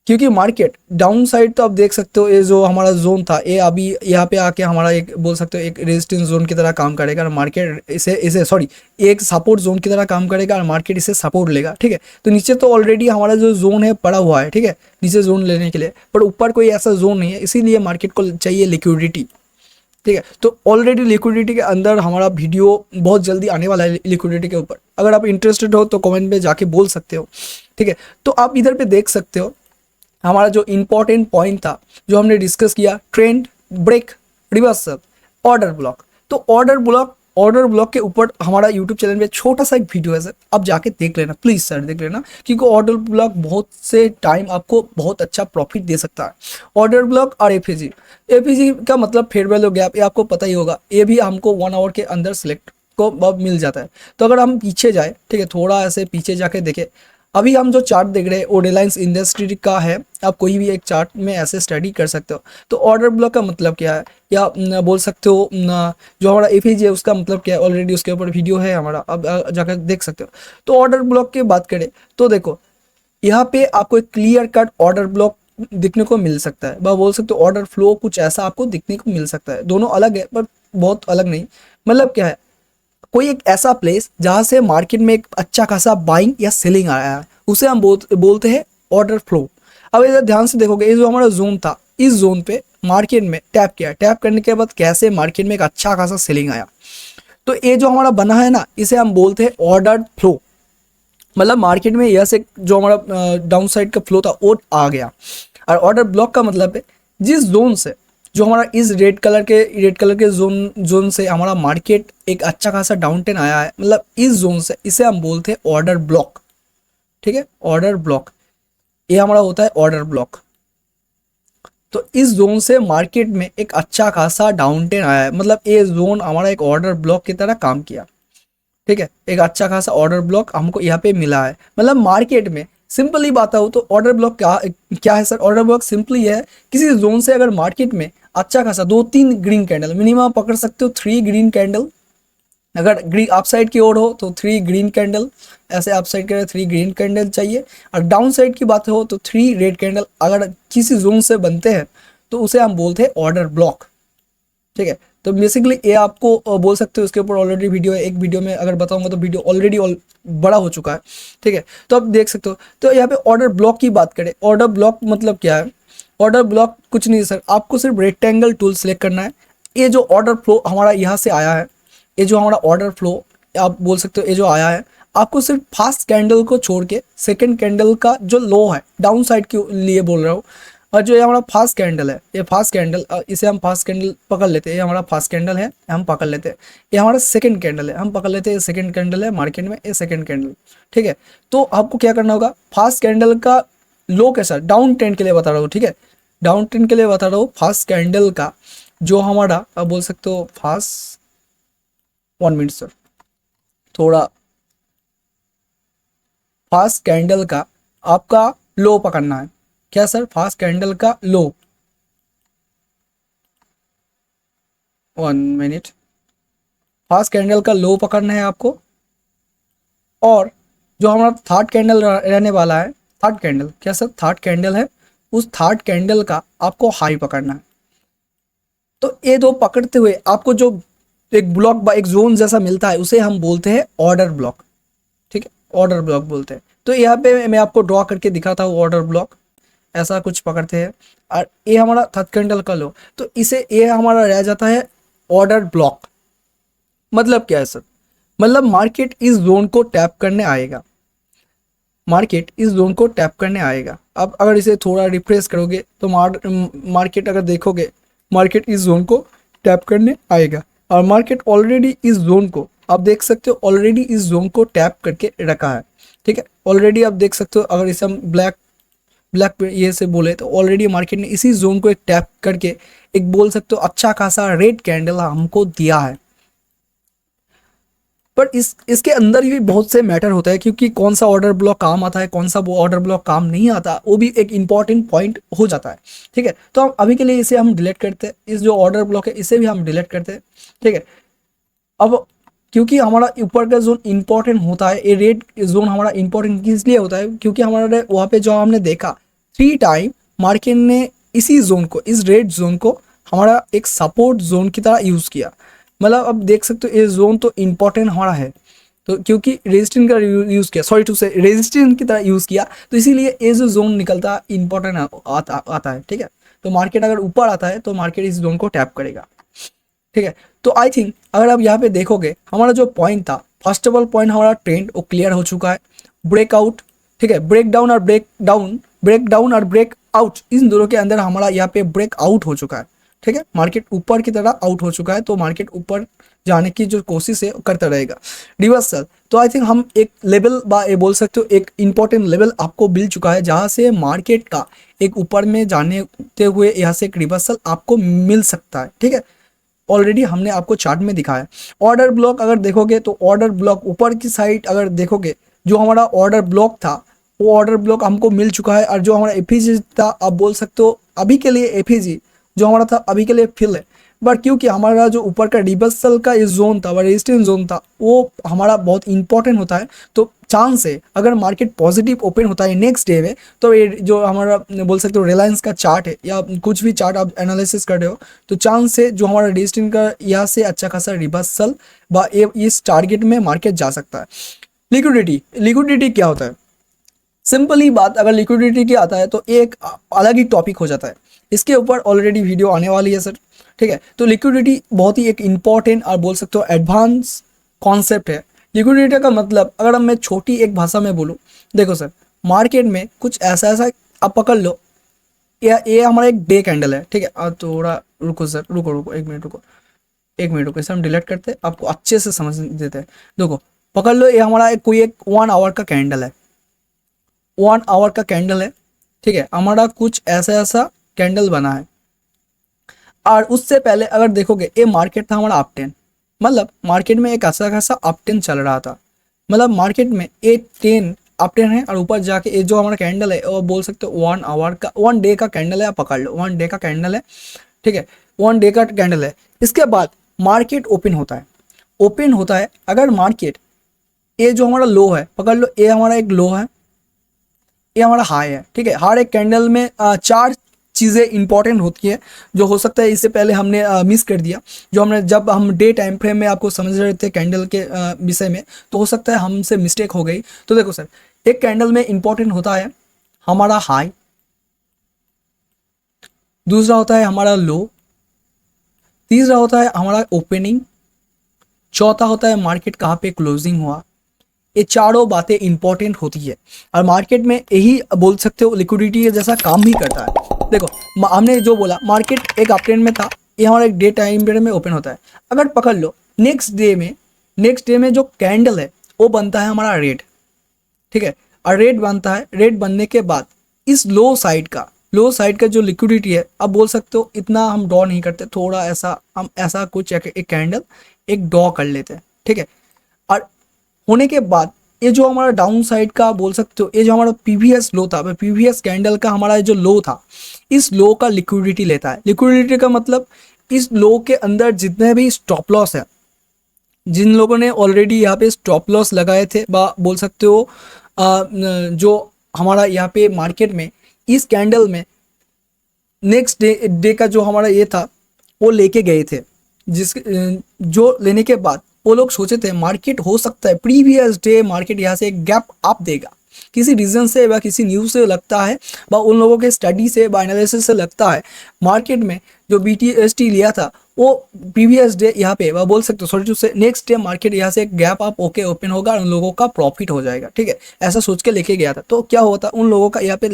क्योंकि मार्केट डाउन साइड तो आप देख सकते हो, ये जो हमारा जोन था, ये अभी यहाँ पे आके हमारा एक बोल सकते हो एक रेजिस्टेंस जोन की तरह काम करेगा और मार्केट इसे सॉरी एक सपोर्ट जोन की तरह काम करेगा और मार्केट इसे सपोर्ट लेगा, ठीक है। तो नीचे तो ऑलरेडी हमारा जो जोन है पड़ा हुआ है, ठीक है, नीचे जोन लेने के लिए, पर ऊपर कोई ऐसा जोन नहीं है, इसीलिए मार्केट को चाहिए लिक्विडिटी, ठीक है। तो ऑलरेडी लिक्विडिटी के अंदर हमारा वीडियो बहुत जल्दी आने वाला है लिक्विडिटी के ऊपर। अगर आप इंटरेस्टेड हो तो कमेंट में जाके बोल सकते हो, ठीक है। तो आप इधर पे देख सकते हो हमारा जो इंपॉर्टेंट पॉइंट था, जो हमने डिस्कस किया, trend, break, reversal, order block. तो ऑर्डर ब्लॉक के ऊपर हमारा यूट्यूब चैनल में छोटा सा एक वीडियो है सर, आप जाके देख लेना प्लीज़ सर, देख लेना, क्योंकि ऑर्डर ब्लॉक बहुत से टाइम आपको बहुत अच्छा प्रॉफिट दे सकता है। ऑर्डर ब्लॉक और एपीजी, एपीजी का मतलब फेयर वैल्यू गैप, ये आपको पता ही होगा, ये भी हमको 1 आवर के अंदर सिलेक्ट को अब मिल जाता है। तो अगर हम पीछे जाए, ठीक है, थोड़ा ऐसे पीछे जाके देखें, अभी हम जो चार्ट देख रहे हैं वो रिलायंस इंडस्ट्री का है, आप कोई भी एक चार्ट में ऐसे स्टडी कर सकते हो। तो ऑर्डर ब्लॉक का मतलब क्या है, या बोल सकते हो जो हमारा एफएजी है उसका मतलब क्या है, ऑलरेडी उसके ऊपर वीडियो है हमारा, अब जाकर देख सकते हो। तो ऑर्डर ब्लॉक की बात करें तो देखो, यहाँ पे आपको एक क्लियर कट ऑर्डर ब्लॉक दिखने को मिल सकता है, बोल सकते हो ऑर्डर फ्लो कुछ ऐसा आपको दिखने को मिल सकता है। दोनों अलग है पर बहुत अलग नहीं। मतलब क्या है, कोई एक ऐसा प्लेस जहां से मार्केट में एक अच्छा खासा बाइंग या सेलिंग आया है, उसे हम बोलते हैं ऑर्डर फ्लो। अब इधर ध्यान से देखोगे, ये जो हमारा जोन था, इस जोन पे मार्केट में टैप किया, टैप करने के बाद कैसे मार्केट में एक अच्छा खासा सेलिंग आया, तो ये जो हमारा बना है ना, इसे हम बोलते हैं ऑर्डर फ्लो। मतलब मार्केट में यह से जो हमारा डाउन साइड का फ्लो था वो आ गया। और ऑर्डर ब्लॉक का मतलब है जिस जोन से, जो हमारा इस रेड कलर के जोन से हमारा मार्केट एक अच्छा खासा डाउन टेन आया है, मतलब इस जोन से, इसे हम बोलते हैं ऑर्डर ब्लॉक। ठीक है, ऑर्डर ब्लॉक, ये हमारा होता है ऑर्डर ब्लॉक। तो इस जोन से मार्केट में एक अच्छा खासा डाउन टेन आया है, मतलब ये जोन हमारा एक ऑर्डर ब्लॉक की तरह काम किया। ठीक है, एक अच्छा खासा ऑर्डर ब्लॉक हमको यहाँ पे मिला है। मतलब मार्केट में सिंपली बात हो तो ऑर्डर ब्लॉक क्या क्या है सर, ऑर्डर ब्लॉक सिंपली है किसी जोन से अगर मार्केट में अच्छा खासा 2-3 ग्रीन कैंडल, मिनिमम पकड़ सकते हो 3 ग्रीन कैंडल, अगर ग्रीन अप साइड की ओर हो तो 3 ग्रीन कैंडल, ऐसे अप साइड के 3 ग्रीन कैंडल चाहिए। और डाउन साइड की बात हो तो 3 रेड कैंडल अगर किसी जोन से बनते हैं तो उसे हम बोलते हैं ऑर्डर ब्लॉक। ठीक है, तो बेसिकली ये आपको बोल सकते हो, इसके ऊपर ऑलरेडी वीडियो है, एक वीडियो में अगर बताऊंगा तो वीडियो ऑलरेडी बड़ा हो चुका है। ठीक है, तो आप देख सकते हो। तो यहाँ पे ऑर्डर ब्लॉक की बात करें, ऑर्डर ब्लॉक मतलब क्या है, ऑर्डर ब्लॉक कुछ नहीं सर, आपको सिर्फ रेक्टेंगल टूल सेलेक्ट करना है। ये जो ऑर्डर फ्लो हमारा यहाँ से आया है, ये जो हमारा ऑर्डर फ्लो आप बोल सकते हो, ये जो आया है, आपको सिर्फ फर्स्ट कैंडल को छोड़ के सेकंड कैंडल का जो लो है, डाउन साइड के लिए बोल रहा हूँ, और जो ये हमारा फास्ट कैंडल है, ये फास्ट कैंडल, इसे हम फास्ट कैंडल पकड़ लेते हैं, ये हमारा फास्ट कैंडल है, हम पकड़ लेते हैं। ये हमारा सेकंड कैंडल है, हम पकड़ लेते हैं, ये सेकंड कैंडल है मार्केट में, ये सेकंड कैंडल। ठीक है, तो आपको क्या करना होगा, फास्ट कैंडल का लो कैसा, डाउन ट्रेंड के लिए बता रहा हूँ। ठीक है, डाउन ट्रेंड के लिए बता रहा हूँ, फास्ट कैंडल का जो हमारा, आप बोल सकते हो फास्ट, 1 मिनट सर, थोड़ा, फास्ट कैंडल का आपका लो पकड़ना है। क्या सर, फास्ट कैंडल का लो, 1 मिनट, फास्ट कैंडल का लो पकड़ना है आपको। और जो हमारा थर्ड कैंडल रहने वाला है, थर्ड कैंडल, क्या सर, थर्ड कैंडल है, उस थर्ड कैंडल का आपको हाई पकड़ना है। तो ये दो पकड़ते हुए आपको जो एक ब्लॉक, एक जोन जैसा मिलता है, उसे हम बोलते हैं ऑर्डर ब्लॉक। ठीक है, ऑर्डर ब्लॉक बोलते हैं। तो यहाँ पे मैं आपको ड्रॉ करके दिखाता हूँ, ऑर्डर ब्लॉक ऐसा कुछ पकड़ते हैं, और ये हमारा थर्ड कैंडल का लो, तो इसे ये हमारा रह जाता है ऑर्डर ब्लॉक। मतलब क्या है सर, मतलब मार्केट इस जोन को टैप करने आएगा, मार्केट इस जोन को टैप करने आएगा। अब अगर इसे थोड़ा रिफ्रेश करोगे तो मार्केट अगर देखोगे, मार्केट इस जोन को टैप करने आएगा, और मार्केट ऑलरेडी इस जोन को, आप देख सकते हो, ऑलरेडी इस जोन को टैप करके रखा है। ठीक है, ऑलरेडी आप देख सकते हो, अगर इसे हम ब्लैक ये से बोले तो ऑलरेडी मार्केट ने इसी जोन को एक टैप करके एक बोल सकते हो अच्छा खासा रेड कैंडल हमको दिया है। पर इसके अंदर भी बहुत से मैटर होता है, क्योंकि कौन सा ऑर्डर ब्लॉक काम आता है, कौन सा वो ऑर्डर ब्लॉक काम नहीं आता, वो भी एक इंपॉर्टेंट पॉइंट हो जाता है। ठीक है, तो हम अभी के लिए इसे हम डिलीट करते हैं, इस जो ऑर्डर ब्लॉक है इसे भी हम डिलीट करते हैं। ठीक है, अब क्योंकि हमारा ऊपर का जोन इंपॉर्टेंट होता है, ये रेड जोन हमारा इंपॉर्टेंट इसलिए होता है क्योंकि हमारे वहाँ पे जो हमने देखा 3 टाइम मार्केट ने इसी जोन को, इस रेड जोन को हमारा एक सपोर्ट जोन की तरह यूज़ किया। मतलब अब देख सकते हो ये जोन तो इंपॉर्टेंट हमारा है, तो क्योंकि रेजिस्टेंस का यूज़ किया, सॉरी टू से रेजिस्टेंस की तरह यूज़ किया, तो इसीलिए ये जो जोन निकलता है इंपॉर्टेंट आता है। ठीक है, तो मार्केट अगर ऊपर आता है तो मार्केट इस जोन को टैप करेगा। ठीक है, तो आई थिंक अगर आप यहाँ पे देखोगे, हमारा जो पॉइंट था, फर्स्ट ऑफ ऑल पॉइंट हमारा ट्रेंड वो क्लियर हो चुका है, ब्रेकआउट। ठीक है, ब्रेक डाउन और ब्रेक डाउन ब्रेक डाउन और ब्रेक आउट, इन दोनों के अंदर हमारा यहाँ पे ब्रेक आउट हो चुका है, ठीक है, मार्केट ऊपर की तरह आउट हो चुका है, तो मार्केट ऊपर जाने की जो कोशिश है करता रहेगा। रिवर्सल, तो आई थिंक हम एक लेवल बा ये बोल सकते हो एक इंपॉर्टेंट लेवल आपको मिल चुका है जहाँ से मार्केट का एक ऊपर में जाने हुए यहाँ से एक रिवर्सल आपको मिल सकता है, ठीक है। ऑलरेडी हमने आपको चार्ट में दिखाया। ऑर्डर ब्लॉक अगर देखोगे तो ऑर्डर ब्लॉक ऊपर की साइड अगर देखोगे, जो हमारा ऑर्डर ब्लॉक था वो ऑर्डर ब्लॉक हमको मिल चुका है, और जो हमारा एफईजी था आप बोल सकते हो अभी के लिए एफईजी जो हमारा था अभी के लिए फिल है, बट क्योंकि हमारा जो ऊपर का रिवर्सल का इस जोन था, रेजिस्टेंस जोन था, वो हमारा बहुत इंपॉर्टेंट होता है। तो चांस है अगर मार्केट पॉजिटिव ओपन होता है नेक्स्ट डे में, तो ये जो हमारा बोल सकते हो रिलायंस का चार्ट है या कुछ भी चार्ट आप एनालिसिस कर रहे हो, तो चांस है जो हमारा रेजिस्टेंस का यहाँ से अच्छा खासा रिवर्सल व इस टारगेट में मार्केट जा सकता है। लिक्विडिटी क्या होता है? सिंपली बात, अगर लिक्विडिटी की आता है तो एक अलग ही टॉपिक हो जाता है, इसके ऊपर ऑलरेडी वीडियो आने वाली है सर, ठीक है। तो लिक्विडिटी बहुत ही एक इम्पॉर्टेंट और बोल सकते हो एडवांस कॉन्सेप्ट है। लिक्विडिटी का मतलब अगर मैं छोटी एक भाषा में बोलूँ, देखो सर मार्केट में कुछ ऐसा आप पकड़ लो, ये हमारा एक डे कैंडल है, ठीक है। थोड़ा रुको सर, रुको एक मिनट रुको, इसे हम डिलीट करते हैं, आपको अच्छे से समझ देते हैं। देखो पकड़ लो, ये हमारा कोई एक 1 आवर का कैंडल है, 1 आवर का कैंडल है, ठीक है। हमारा कुछ ऐसा कैंडल बना है, और उससे पहले अगर देखोगे ये मार्केट था हमारा अप ट्रेंड, मतलब मार्केट में एक अच्छा खासा अप ट्रेंड चल रहा था, मतलब मार्केट में 8-10 अप ट्रेंड है, और ऊपर जाके ये जो हमारा कैंडल है वो बोल सकते हो 1 आवर का 1 डे का कैंडल है, आप पकड़ लो 1 डे का कैंडल है, ठीक है, 1 डे का कैंडल है। इसके बाद मार्केट ओपन होता है, अगर मार्केट ये जो हमारा लो है पकड़ लो, ये हमारा एक लो है, ये हमारा हाई है, ठीक है। हर एक कैंडल में 4 चीज़ें इंपॉर्टेंट होती है, जो हो सकता है इससे पहले हमने मिस कर दिया, जो हमने जब हम डे टाइम फ्रेम में आपको समझ रहे थे कैंडल के विषय में, तो हो सकता है हमसे मिस्टेक हो गई। तो देखो सर, एक कैंडल में इंपॉर्टेंट होता है हमारा हाई, दूसरा होता है हमारा लो, तीसरा होता है हमारा ओपनिंग, चौथा होता है मार्केट कहाँ पे क्लोजिंग हुआ। ये चारों बातें इंपॉर्टेंट होती है, और मार्केट में यही बोल सकते हो लिक्विडिटी जैसा काम भी करता है। देखो हमने जो बोला मार्केट एक अप ट्रेंड में था, ये हमारा एक डे टाइम पीरियड में ओपन होता है। अगर पकड़ लो नेक्स्ट डे में जो कैंडल है वो बनता है हमारा रेड, ठीक है। और रेड बनता है, रेड बनने के बाद इस लो साइड का जो लिक्विडिटी है, अब बोल सकते हो इतना हम ड्रॉ नहीं करते, थोड़ा ऐसा हम ऐसा कुछ एक कैंडल एक ड्रॉ कर लेते हैं, ठीक है। और होने के बाद ये जो हमारा डाउन साइड का बोल सकते हो, ये जो हमारा प्रीवियस लो था, प्रीवियस कैंडल का हमारा जो लो था, इस लो का लिक्विडिटी लेता है। लिक्विडिटी का मतलब इस लो के अंदर जितने भी स्टॉप लॉस है, जिन लोगों ने ऑलरेडी यहाँ पे स्टॉप लॉस लगाए थे, बोल सकते हो जो हमारा यहाँ पे मार्केट में इस कैंडल में नेक्स्ट डे का जो हमारा ये था वो लेके गए थे, जो लेने के बाद वो लोग सोचे थे मार्केट हो सकता है प्रीवियस डे मार्केट यहाँ से एक गैप अप देगा, किसी रीजन से व किसी न्यूज़ से लगता है, व उन लोगों के स्टडी से व एनालिसिस से लगता है मार्केट में जो BTST लिया था वो प्रीवियस डे यहाँ पे वह बोल सकते हो सॉरी से नेक्स्ट डे मार्केट यहाँ से एक गैप अप ओके ओपन होगा और उन लोगों का प्रॉफिट हो जाएगा, ठीक है। ऐसा सोच के लेके गया था, तो क्या होता है उन लोगों का यहाँ पे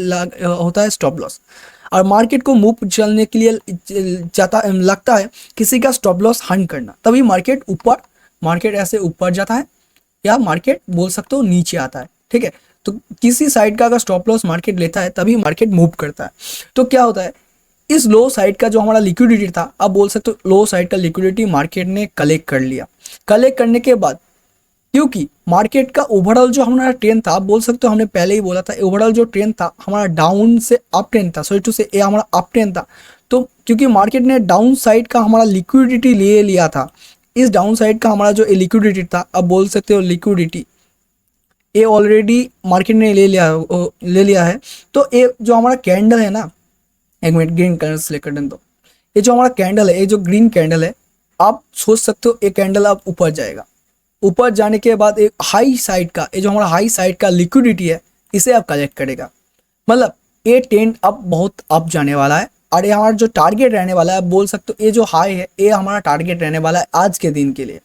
होता है स्टॉप लॉस, और मार्केट को मूव चलने के लिए लगता है किसी का स्टॉप लॉस हंट करना, तभी मार्केट ऐसे ऊपर जाता है या मार्केट बोल सकते हो नीचे आता है, ठीक है। तो किसी साइड का अगर स्टॉप लॉस मार्केट लेता है तभी मार्केट मूव करता है। तो क्या होता है, इस लो साइड का जो हमारा लिक्विडिटी था, आप बोल सकते हो लो साइड का लिक्विडिटी मार्केट ने कलेक्ट कर लिया। कलेक्ट करने के बाद क्योंकि मार्केट का ओवरऑल जो हमारा ट्रेंड था, आप बोल सकते हो हमने पहले ही बोला था ओवरऑल जो ट्रेंड था हमारा डाउन से अप ट्रेंड था, सॉरी टू से ये हमारा अप ट्रेंड था। तो क्योंकि मार्केट ने डाउन साइड का हमारा लिक्विडिटी ले लिया था, इस डाउन साइड का हमारा जो लिक्विडिटी था, अब बोल सकते हो लिक्विडिटी ये ऑलरेडी मार्केट ने ले लिया है। तो ये जो हमारा कैंडल है ना, एक मिनट ग्रीन कलर सेलेक्ट कर दें, तो ये जो हमारा कैंडल है, ये जो ग्रीन कैंडल है, आप सोच सकते हो ये कैंडल अब ऊपर जाएगा। ऊपर जाने के बाद एक हाई साइड का, ये जो हमारा हाई साइड का लिक्विडिटी है, इसे आप कलेक्ट करेगा, मतलब ये ट्रेंड अब बहुत अप जाने वाला है। और ये हमारा जो टारगेट रहने वाला है, आप बोल सकते हो ये जो हाई है ये हमारा टारगेट रहने वाला है आज के दिन के लिए।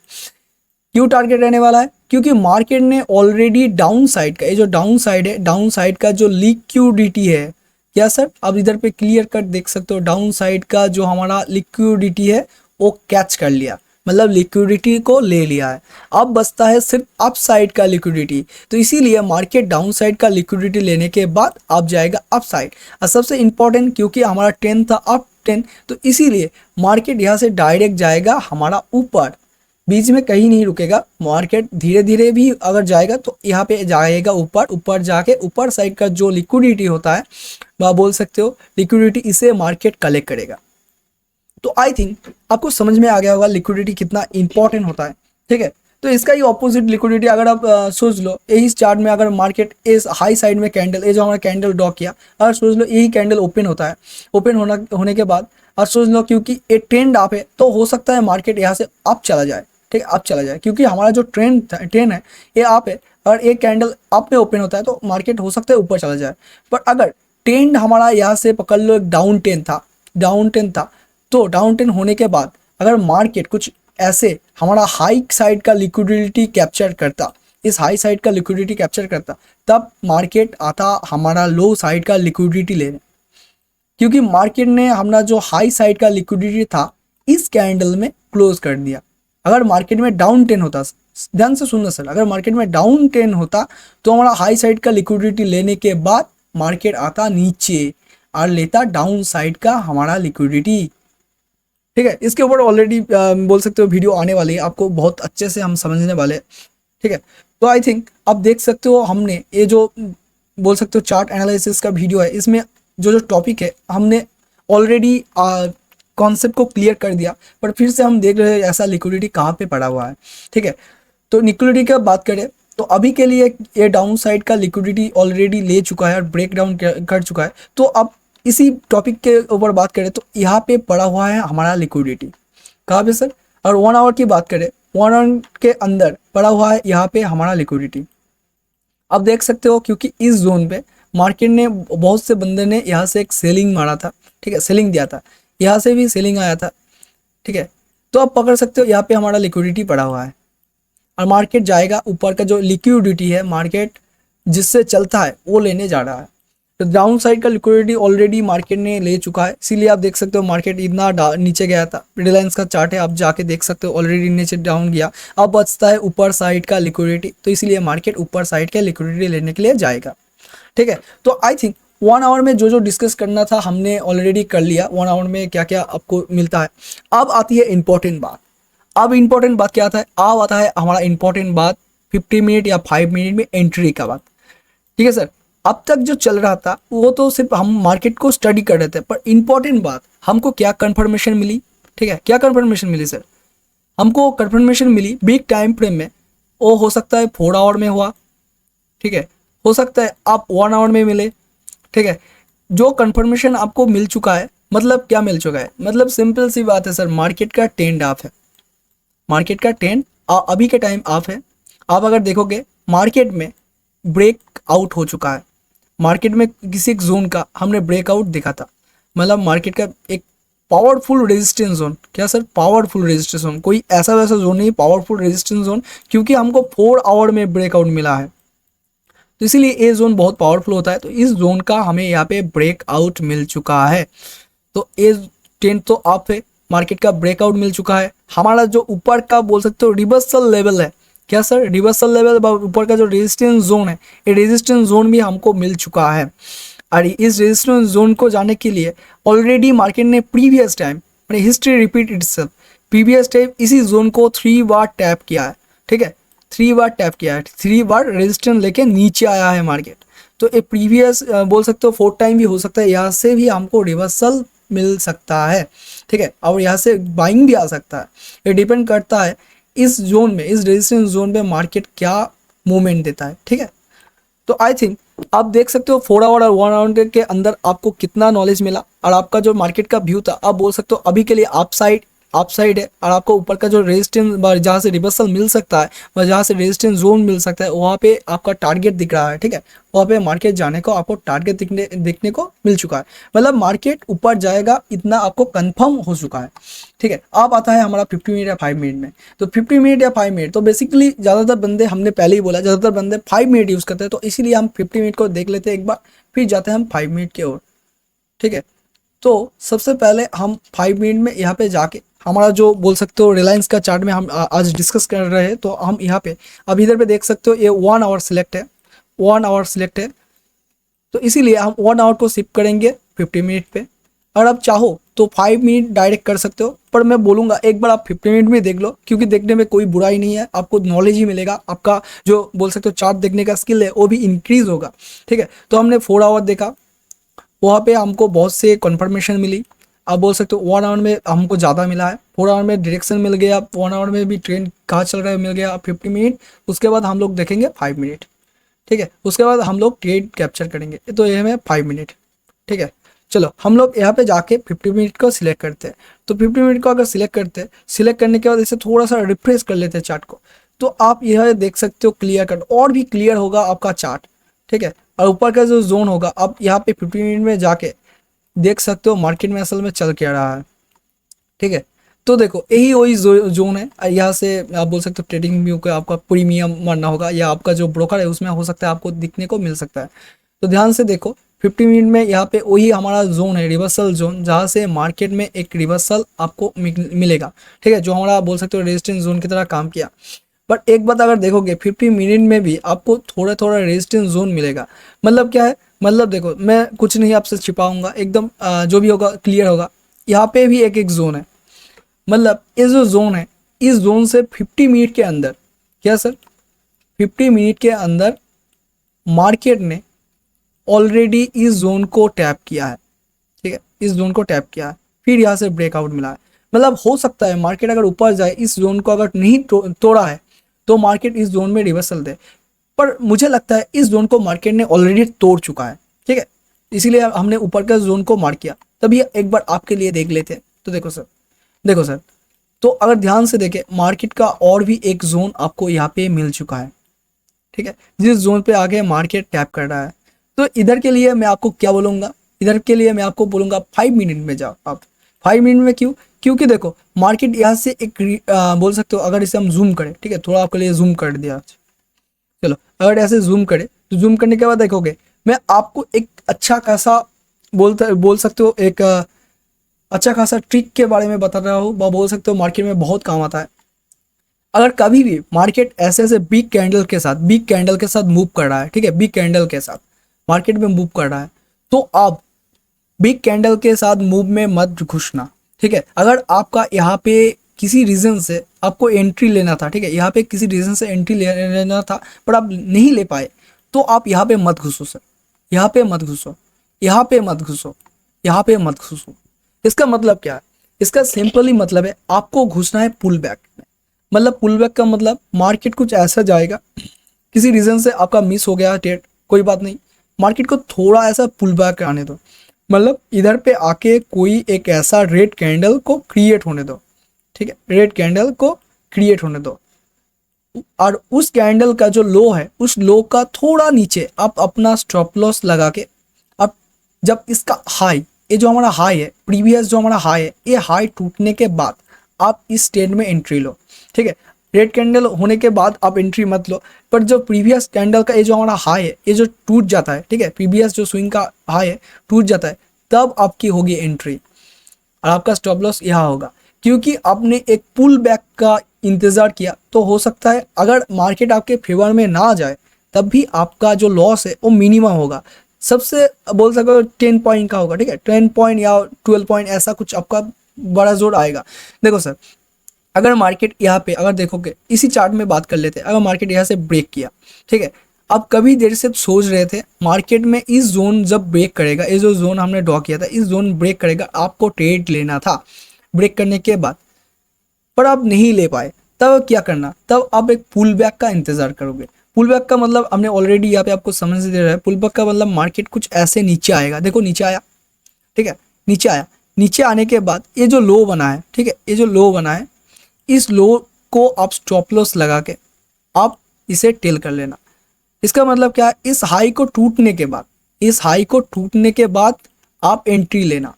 क्यों टारगेट रहने वाला है? क्योंकि मार्केट ने ऑलरेडी डाउन साइड का, ये जो डाउन साइड है, डाउन साइड का जो लिक्विडिटी है क्या सर, अब इधर पे क्लियर कट देख सकते हो डाउन साइड का जो हमारा लिक्विडिटी है वो कैच कर लिया, मतलब लिक्विडिटी को ले लिया है। अब बचता है सिर्फ अप साइड का लिक्विडिटी। तो इसीलिए मार्केट डाउन साइड का लिक्विडिटी लेने के बाद अब जाएगा अप साइड। और सबसे इंपॉर्टेंट, क्योंकि हमारा 10 था अप 10, तो इसीलिए मार्केट यहाँ से डायरेक्ट जाएगा हमारा ऊपर, बीच में कहीं नहीं रुकेगा। मार्केट धीरे धीरे भी अगर जाएगा तो यहाँ पे जाएगा ऊपर, ऊपर जाके ऊपर साइड का जो लिक्विडिटी होता है, आप बोल सकते हो लिक्विडिटी, इसे मार्केट कलेक्ट करेगा। तो आई थिंक आपको समझ में आ गया होगा लिक्विडिटी कितना इंपॉर्टेंट होता है, ठीक है। तो इसका ही ऑपोजिट लिक्विडिटी अगर आप सोच लो, इस चार्ट में अगर मार्केट इस हाई साइड में कैंडल, ये जो हमारा कैंडल ड्रॉ किया, अगर सोच लो यही कैंडल ओपन होता है, ओपन होने के बाद और सोच लो क्योंकि ये ट्रेंड अप है तो हो सकता है मार्केट यहाँ से अप चला जाए, ठीक है, अप चला जाए, क्योंकि हमारा जो ट्रेंड है ये अप है, और एक कैंडल अप में ओपन होता है तो मार्केट हो सकता है ऊपर चला जाए। पर अगर ट्रेंड हमारा यहाँ से पकड़ लो एक डाउन टेन था, तो डाउन टेन होने के बाद अगर मार्केट कुछ ऐसे हमारा हाई साइड का लिक्विडिटी कैप्चर करता, इस हाई साइड का लिक्विडिटी कैप्चर करता, तब मार्केट आता हमारा लो साइड का लिक्विडिटी लेने, क्योंकि मार्केट ने हमारा जो हाई साइड का लिक्विडिटी था इस कैंडल में क्लोज कर दिया। अगर मार्केट में डाउन 10 होता, ध्यान से सुनना सर, अगर मार्केट में डाउन 10 होता तो हमारा हाई साइड का लिक्विडिटी लेने के बाद मार्केट आता नीचे और लेता डाउन साइड का हमारा लिक्विडिटी, ठीक है। इसके ऊपर ऑलरेडी बोल सकते हो वीडियो आने वाली है, आपको बहुत अच्छे से हम समझने वाले हैं, ठीक है। तो आई थिंक आप देख सकते हो हमने ये जो बोल सकते हो चार्ट एनालिसिस का वीडियो है, इसमें जो टॉपिक है हमने ऑलरेडी कॉन्सेप्ट को क्लियर कर दिया, पर फिर से हम देख रहे हैं ऐसा लिक्विडिटी कहाँ पे पड़ा हुआ है, ठीक है। तो लिक्विडिटी की बात करें तो अभी के लिए ये डाउन साइड का लिक्विडिटी ऑलरेडी ले चुका है और ब्रेक डाउन कर चुका है। तो अब इसी टॉपिक के ऊपर बात करें तो यहाँ पे पड़ा हुआ है हमारा लिक्विडिटी, कहाँ पे सर, और 1 आवर की बात करें 1 आवर के अंदर पड़ा हुआ है यहाँ पे हमारा लिक्विडिटी। अब देख सकते हो क्योंकि इस जोन पे मार्केट ने बहुत से बंदे ने यहाँ से एक सेलिंग मारा था, ठीक है, सेलिंग दिया था, यहाँ से भी सेलिंग आया था, ठीक है। तो आप पकड़ सकते हो यहाँ पे हमारा लिक्विडिटी पड़ा हुआ है और मार्केट जाएगा ऊपर का जो लिक्विडिटी है मार्केट जिससे चलता है वो लेने जा रहा है। तो डाउन साइड का लिक्विडिटी ऑलरेडी मार्केट ने ले चुका है, इसीलिए आप देख सकते हो मार्केट इतना नीचे गया था। रिलायंस का चार्ट है, आप जाके देख सकते हो ऑलरेडी नीचे डाउन गया। अब बचता है ऊपर साइड का लिक्विडिटी, तो इसीलिए मार्केट ऊपर साइड का लिक्विडिटी लेने के लिए जाएगा, ठीक है। तो आई थिंक 1 आवर में जो डिस्कस करना था हमने ऑलरेडी कर लिया, 1 आवर में क्या क्या आपको मिलता है। अब आती है इंपॉर्टेंट बात। अब इंपॉर्टेंट बात क्या आता है, अब आता है हमारा इंपॉर्टेंट बात 50 मिनट या 5 मिनट में एंट्री का बात, ठीक है सर। अब तक जो चल रहा था वो तो सिर्फ हम मार्केट को स्टडी कर रहे थे, पर इंपॉर्टेंट बात हमको क्या कंफर्मेशन मिली, ठीक है, क्या कंफर्मेशन मिली सर, हमको कंफर्मेशन मिली बिग टाइम फ्रेम में, वो हो सकता है 4 आवर में हुआ, ठीक है, हो सकता है आप 1 आवर में मिले, ठीक है। जो कंफर्मेशन आपको मिल चुका है, मतलब क्या मिल चुका है, मतलब सिंपल सी बात है सर, मार्केट का ट्रेंड ऑफ है, मार्केट का ट्रेंड अभी के टाइम ऑफ है। आप अगर देखोगे मार्केट में ब्रेक आउट हो चुका है, मार्केट में किसी एक जोन का हमने ब्रेकआउट देखा था, मतलब मार्केट का एक पावरफुल रेजिस्टेंस जोन, क्या सर, पावरफुल रेजिस्टेंस जोन, कोई ऐसा वैसा जोन नहीं, पावरफुल रेजिस्टेंस जोन, क्योंकि हमको 4 आवर में ब्रेकआउट मिला है, तो इसीलिए ये जोन बहुत पावरफुल होता है। तो इस जोन का हमें यहाँ पे ब्रेकआउट मिल चुका है, तो ये ट्रेंड तो अप है, मार्केट का ब्रेकआउट मिल चुका है। हमारा जो ऊपर का बोल सकते हो रिवर्सल लेवल है, क्या सर, रिवर्सल लेवल, ऊपर का जो रेजिस्टेंस जोन है, ये रेजिस्टेंस जोन भी हमको मिल चुका है। और इस रेजिस्टेंस जोन को जाने के लिए ऑलरेडी मार्केट ने previous time, history repeat itself, previous time इसी जोन को 3 बार टैप किया है, ठीक है, 3 बार टैप किया है, 3 बार रेजिस्टेंस लेके नीचे आया है मार्केट। तो ये प्रीवियस बोल सकते हो 4 टाइम भी हो सकता है, यहाँ से भी हमको रिवर्सल मिल सकता है, ठीक है, और यहाँ से बाइंग भी आ सकता है। ये डिपेंड करता है इस जोन में, इस रेजिस्टेंस जोन में मार्केट क्या मूवमेंट देता है, ठीक है। तो आई थिंक आप देख सकते हो 4 आवर और 1 आवर के अंदर आपको कितना नॉलेज मिला, और आपका जो मार्केट का व्यू था आप बोल सकते हो अभी के लिए अप साइड है, और आपको ऊपर का जो रेजिस्टेंस जहाँ से रिवर्सल मिल सकता है और जहाँ से रेजिस्टेंस जोन मिल सकता है वहाँ पे आपका टारगेट दिख रहा है, ठीक है, वहाँ पे मार्केट जाने को आपको टारगेट देखने को मिल चुका है, मतलब मार्केट ऊपर जाएगा इतना आपको कंफर्म हो चुका है, ठीक है। अब आता है हमारा 50 मिनट या 5 मिनट में। तो 50 मिनट या 5 मिनट तो बेसिकली ज़्यादातर बंदे, हमने पहले ही बोला ज़्यादातर बंदे 5 मिनट यूज़ करते हैं, तो इसीलिए हम 50 मिनट को देख लेते हैं एक बार, फिर जाते हैं हम 5 मिनट की ओर, ठीक है। तो सबसे पहले हम 5 मिनट में यहाँ पे जाके हमारा जो बोल सकते हो रिलायंस का चार्ट में हम आज डिस्कस कर रहे हैं, तो हम यहाँ पे अब इधर पे देख सकते हो ये 1 आवर सिलेक्ट है, 1 आवर सिलेक्ट है। तो इसीलिए हम 1 आवर को शिफ्ट करेंगे 50 मिनट पे। अगर आप चाहो तो 5 मिनट डायरेक्ट कर सकते हो, पर मैं बोलूँगा एक बार आप 50 मिनट में देख लो, क्योंकि देखने में कोई बुराई नहीं है, आपको नॉलेज ही मिलेगा, आपका जो बोल सकते हो चार्ट देखने का स्किल है वो भी इंक्रीज होगा। ठीक है, तो हमने 4 आवर देखा, वहाँ पे हमको बहुत से कन्फर्मेशन मिली। आप बोल सकते हो 1 आवर में हमको ज़्यादा मिला है, 4 आवर में डायरेक्शन मिल गया, 1 आवर में भी ट्रेन कहाँ चल रहा है मिल गया, 50 मिनट। उसके बाद हम लोग देखेंगे 5 मिनट। ठीक है, उसके बाद हम लोग ट्रेड कैप्चर करेंगे, तो ये है 5 मिनट। ठीक है, चलो हम लोग यहाँ पे जाके 50 मिनट को सिलेक्ट करते हैं। तो 50 मिनट को अगर सिलेक्ट करते हैं, सिलेक्ट करने के बाद इसे थोड़ा सा रिफ्रेश कर लेते हैं चार्ट को, तो आप यह देख सकते हो क्लियर कट, और भी क्लियर होगा आपका चार्ट। ठीक है, और ऊपर का जो जोन होगा आप यहाँ पे 50 मिनट में जाके देख सकते हो मार्केट में असल में चल क्या रहा है। ठीक है, तो देखो यही वही जोन है, यहाँ से आप बोल सकते हो ट्रेडिंग व्यू का आपका प्रीमियम मानना होगा, या आपका जो ब्रोकर है उसमें हो सकता है आपको दिखने को मिल सकता है। तो ध्यान से देखो 50 मिनट में यहाँ पे वही हमारा जोन है, रिवर्सल जोन, जहाँ से मार्केट में एक रिवर्सल आपको मिलेगा। ठीक है, जो हमारा बोल सकते हो रेजिस्टेंस जोन की तरह काम किया। बट एक बात अगर देखोगे 50 मिनट में भी आपको थोड़ा थोड़ा रेजिस्टेंस जोन मिलेगा। मतलब क्या है, मतलब देखो मैं कुछ नहीं आपसे छिपाऊंगा, एकदम जो भी होगा क्लियर होगा। यहाँ पे भी एक एक जोन है, मतलब ये जो जोन है, इस जोन से 50 मिनट के अंदर, क्या सर, 50 मिनट के अंदर मार्केट ने ऑलरेडी इस जोन को टैप किया है। ठीक है, इस जोन को टैप किया है, फिर यहाँ से ब्रेकआउट मिला है। मतलब हो सकता है मार्केट अगर ऊपर जाए, इस जोन को अगर नहीं तोड़ा है, तो मार्केट इस जोन में रिवर्सल दे। पर मुझे लगता है इस जोन को मार्केट ने ऑलरेडी तोड़ चुका है। ठीक है, इसीलिए हमने ऊपर का जोन को मार्क किया। तभी एक बार आपके लिए देख लेते हैं। तो देखो सर, देखो सर, तो अगर ध्यान से देखें मार्केट का और भी एक जोन आपको यहाँ पे मिल चुका है। ठीक है, जिस जोन पे आगे मार्केट टैप कर रहा है। तो इधर के लिए मैं आपको क्या बोलूँगा, इधर के लिए मैं आपको बोलूँगा 5 मिनट में जाओ आप। 5 मिनट में क्यों, क्योंकि देखो मार्केट यहाँ से एक बोल सकते हो, अगर इसे हम जूम करें, ठीक है, थोड़ा आपके लिए जूम कर दिया, चलो अगर ऐसे जूम करें, तो जूम करने के बाद देखोगे मैं आपको एक अच्छा खासा बोल सकते हो एक अच्छा खासा ट्रिक के बारे में बता रहा हूँ, बोल सकते हो मार्केट में बहुत काम आता है। अगर कभी भी मार्केट ऐसे ऐसे बिग कैंडल के साथ मूव कर रहा है, ठीक है, बिग कैंडल के साथ मार्केट में मूव कर रहा है, तो आप बिग कैंडल के साथ मूव में मत घुसना। ठीक है, अगर आपका यहाँ पे किसी रीज़न से आपको एंट्री लेना था, ठीक है, यहाँ पे किसी रीज़न से एंट्री लेना था पर आप नहीं ले पाए, तो आप यहाँ पे मत घुसो सर, यहाँ पे मत घुसो, यहाँ पे मत घुसो, यहाँ पे मत घुसो। इसका मतलब क्या है, इसका सिंपली मतलब है आपको घुसना है पुल बैक में। मतलब पुल बैक का मतलब मार्केट कुछ ऐसा जाएगा, किसी रीज़न से आपका मिस हो गया ट्रेड, कोई बात नहीं, मार्केट को थोड़ा ऐसा पुल बैक आने दो। मतलब इधर पे आके कोई एक ऐसा रेड कैंडल को क्रिएट होने दो। ठीक है, रेड कैंडल को क्रिएट होने दो, और उस कैंडल का जो लो है, उस लो का थोड़ा नीचे आप अपना स्टॉप लॉस लगा के, अब जब इसका हाई, ये जो हमारा हाई है, प्रीवियस जो हमारा हाई है, ये हाई टूटने के बाद आप इस ट्रेड में एंट्री लो। ठीक है, रेड कैंडल होने के बाद आप एंट्री मत लो, पर जो प्रीवियस कैंडल का ये जो हमारा हाई है, ये जो टूट जाता है, ठीक है, प्रीवियस जो स्विंग का हाई है टूट जाता है, तब आपकी होगी एंट्री, और आपका स्टॉप लॉस यहाँ होगा। क्योंकि आपने एक पुल बैक का इंतज़ार किया, तो हो सकता है अगर मार्केट आपके फेवर में ना जाए, तब भी आपका जो लॉस है वो मिनिमम होगा। सबसे बोल सकते हो 10 पॉइंट का होगा। ठीक है, 10 पॉइंट या 12 पॉइंट ऐसा कुछ आपका बड़ा जोर आएगा। देखो सर, अगर मार्केट यहाँ पे अगर देखोगे, इसी चार्ट में बात कर लेते हैं, अगर मार्केट यहाँ से ब्रेक किया, ठीक है, अब कभी देर से सोच रहे थे मार्केट में इस जोन जब ब्रेक करेगा, ये जो जोन हमने ड्रॉ किया था, इस जोन ब्रेक करेगा, आपको ट्रेड लेना था ब्रेक करने के बाद, पर आप नहीं ले पाए, तब क्या करना, तब आप एक पुल बैक का इंतजार करोगे। पुल बैक का मतलब हमने ऑलरेडी यहाँ पे आपको समझ दे रहा है। पुल बैक का मतलब मार्केट कुछ ऐसे नीचे आएगा, देखो नीचे आया, ठीक है, नीचे आया, नीचे आने के बाद ये जो लो बना है, ठीक है, ये जो लो बना है, इस लो को आप स्टॉप लॉस लगा के आप इसे टेल कर लेना। इसका मतलब क्या है, इस हाई को टूटने के बाद, इस हाई को टूटने के बाद आप एंट्री लेना।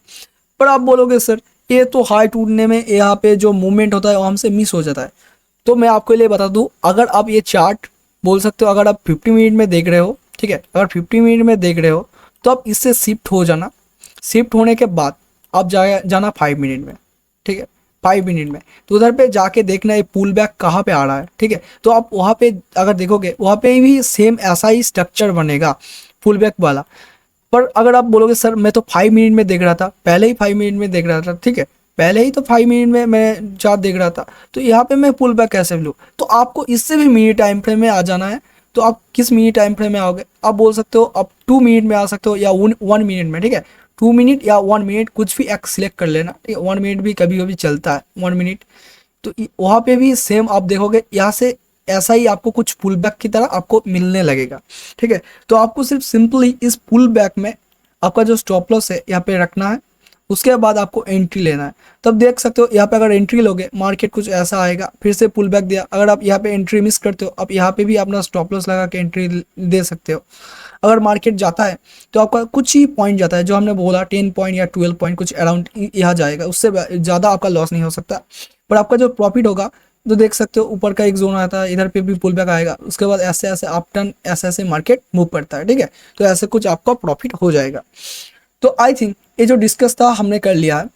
पर आप बोलोगे सर ये तो हाई टूटने में यहाँ पे जो मूवमेंट होता है वो हमसे मिस हो जाता है। तो मैं आपके लिए बता दूं, अगर आप ये चार्ट बोल सकते हो, अगर आप 50 मिनट में देख रहे हो, ठीक है, अगर 50 मिनट में देख रहे हो, तो आप इससे शिफ्ट हो जाना, शिफ्ट होने के बाद आप जाना 5 मिनट में, ठीक है, 5 मिनट में। तो उधर पे जाके देखना ये पुल बैक कहाँ पे आ रहा है, ठीक है। तो आप वहाँ पे अगर देखोगे वहाँ पे भी सेम ऐसा ही स्ट्रक्चर बनेगा पुल बैक वाला। पर अगर आप बोलोगे सर मैं तो 5 मिनट में देख रहा था, पहले ही 5 मिनट में देख रहा था, ठीक है, पहले ही तो 5 मिनट में मैं चार्ट देख रहा था, तो यहाँ पे मैं पुल बैक कैसे लूँ? तो आपको इससे भी मिनी टाइम फ्रेम में आ जाना है। तो आप किस मिनी टाइम फ्रेम में आओगे? आप बोल सकते हो आप 2 मिनट में आ सकते हो या 1 मिनट में, ठीक है। 2 मिनट या 1 मिनट कुछ भी एक सिलेक्ट कर लेना, ठीक है। 1 मिनट भी कभी कभी चलता है, 1 मिनट। तो वहाँ पे भी सेम आप देखोगे यहाँ से ऐसा ही आपको कुछ पुल बैक की तरह आपको मिलने लगेगा, ठीक है। तो आपको सिर्फ सिंपली इस पुल बैक में आपका जो स्टॉप लॉस है यहाँ पे रखना है, उसके बाद आपको एंट्री लेना है। तब देख सकते हो यहाँ पे अगर एंट्री लोगे मार्केट कुछ ऐसा आएगा, फिर से पुल बैक दिया, अगर आप यहाँ पे एंट्री मिस करते हो आप यहाँ पे भी अपना स्टॉप लॉस लगा के एंट्री दे सकते हो। अगर मार्केट जाता है तो आपका कुछ ही पॉइंट जाता है, जो हमने बोला 10 पॉइंट या 12 पॉइंट कुछ अराउंड यहाँ जाएगा, उससे ज़्यादा आपका लॉस नहीं हो सकता। पर आपका जो प्रॉफिट होगा तो देख सकते हो ऊपर का एक जोन आता है, इधर पे भी पुल बैक आएगा, उसके बाद ऐसे ऐसे अप टर्न ऐसे ऐसे मार्केट मूव करता है, ठीक है। तो ऐसे कुछ आपका प्रॉफिट हो जाएगा। तो आई थिंक ये जो डिस्कस था हमने कर लिया है,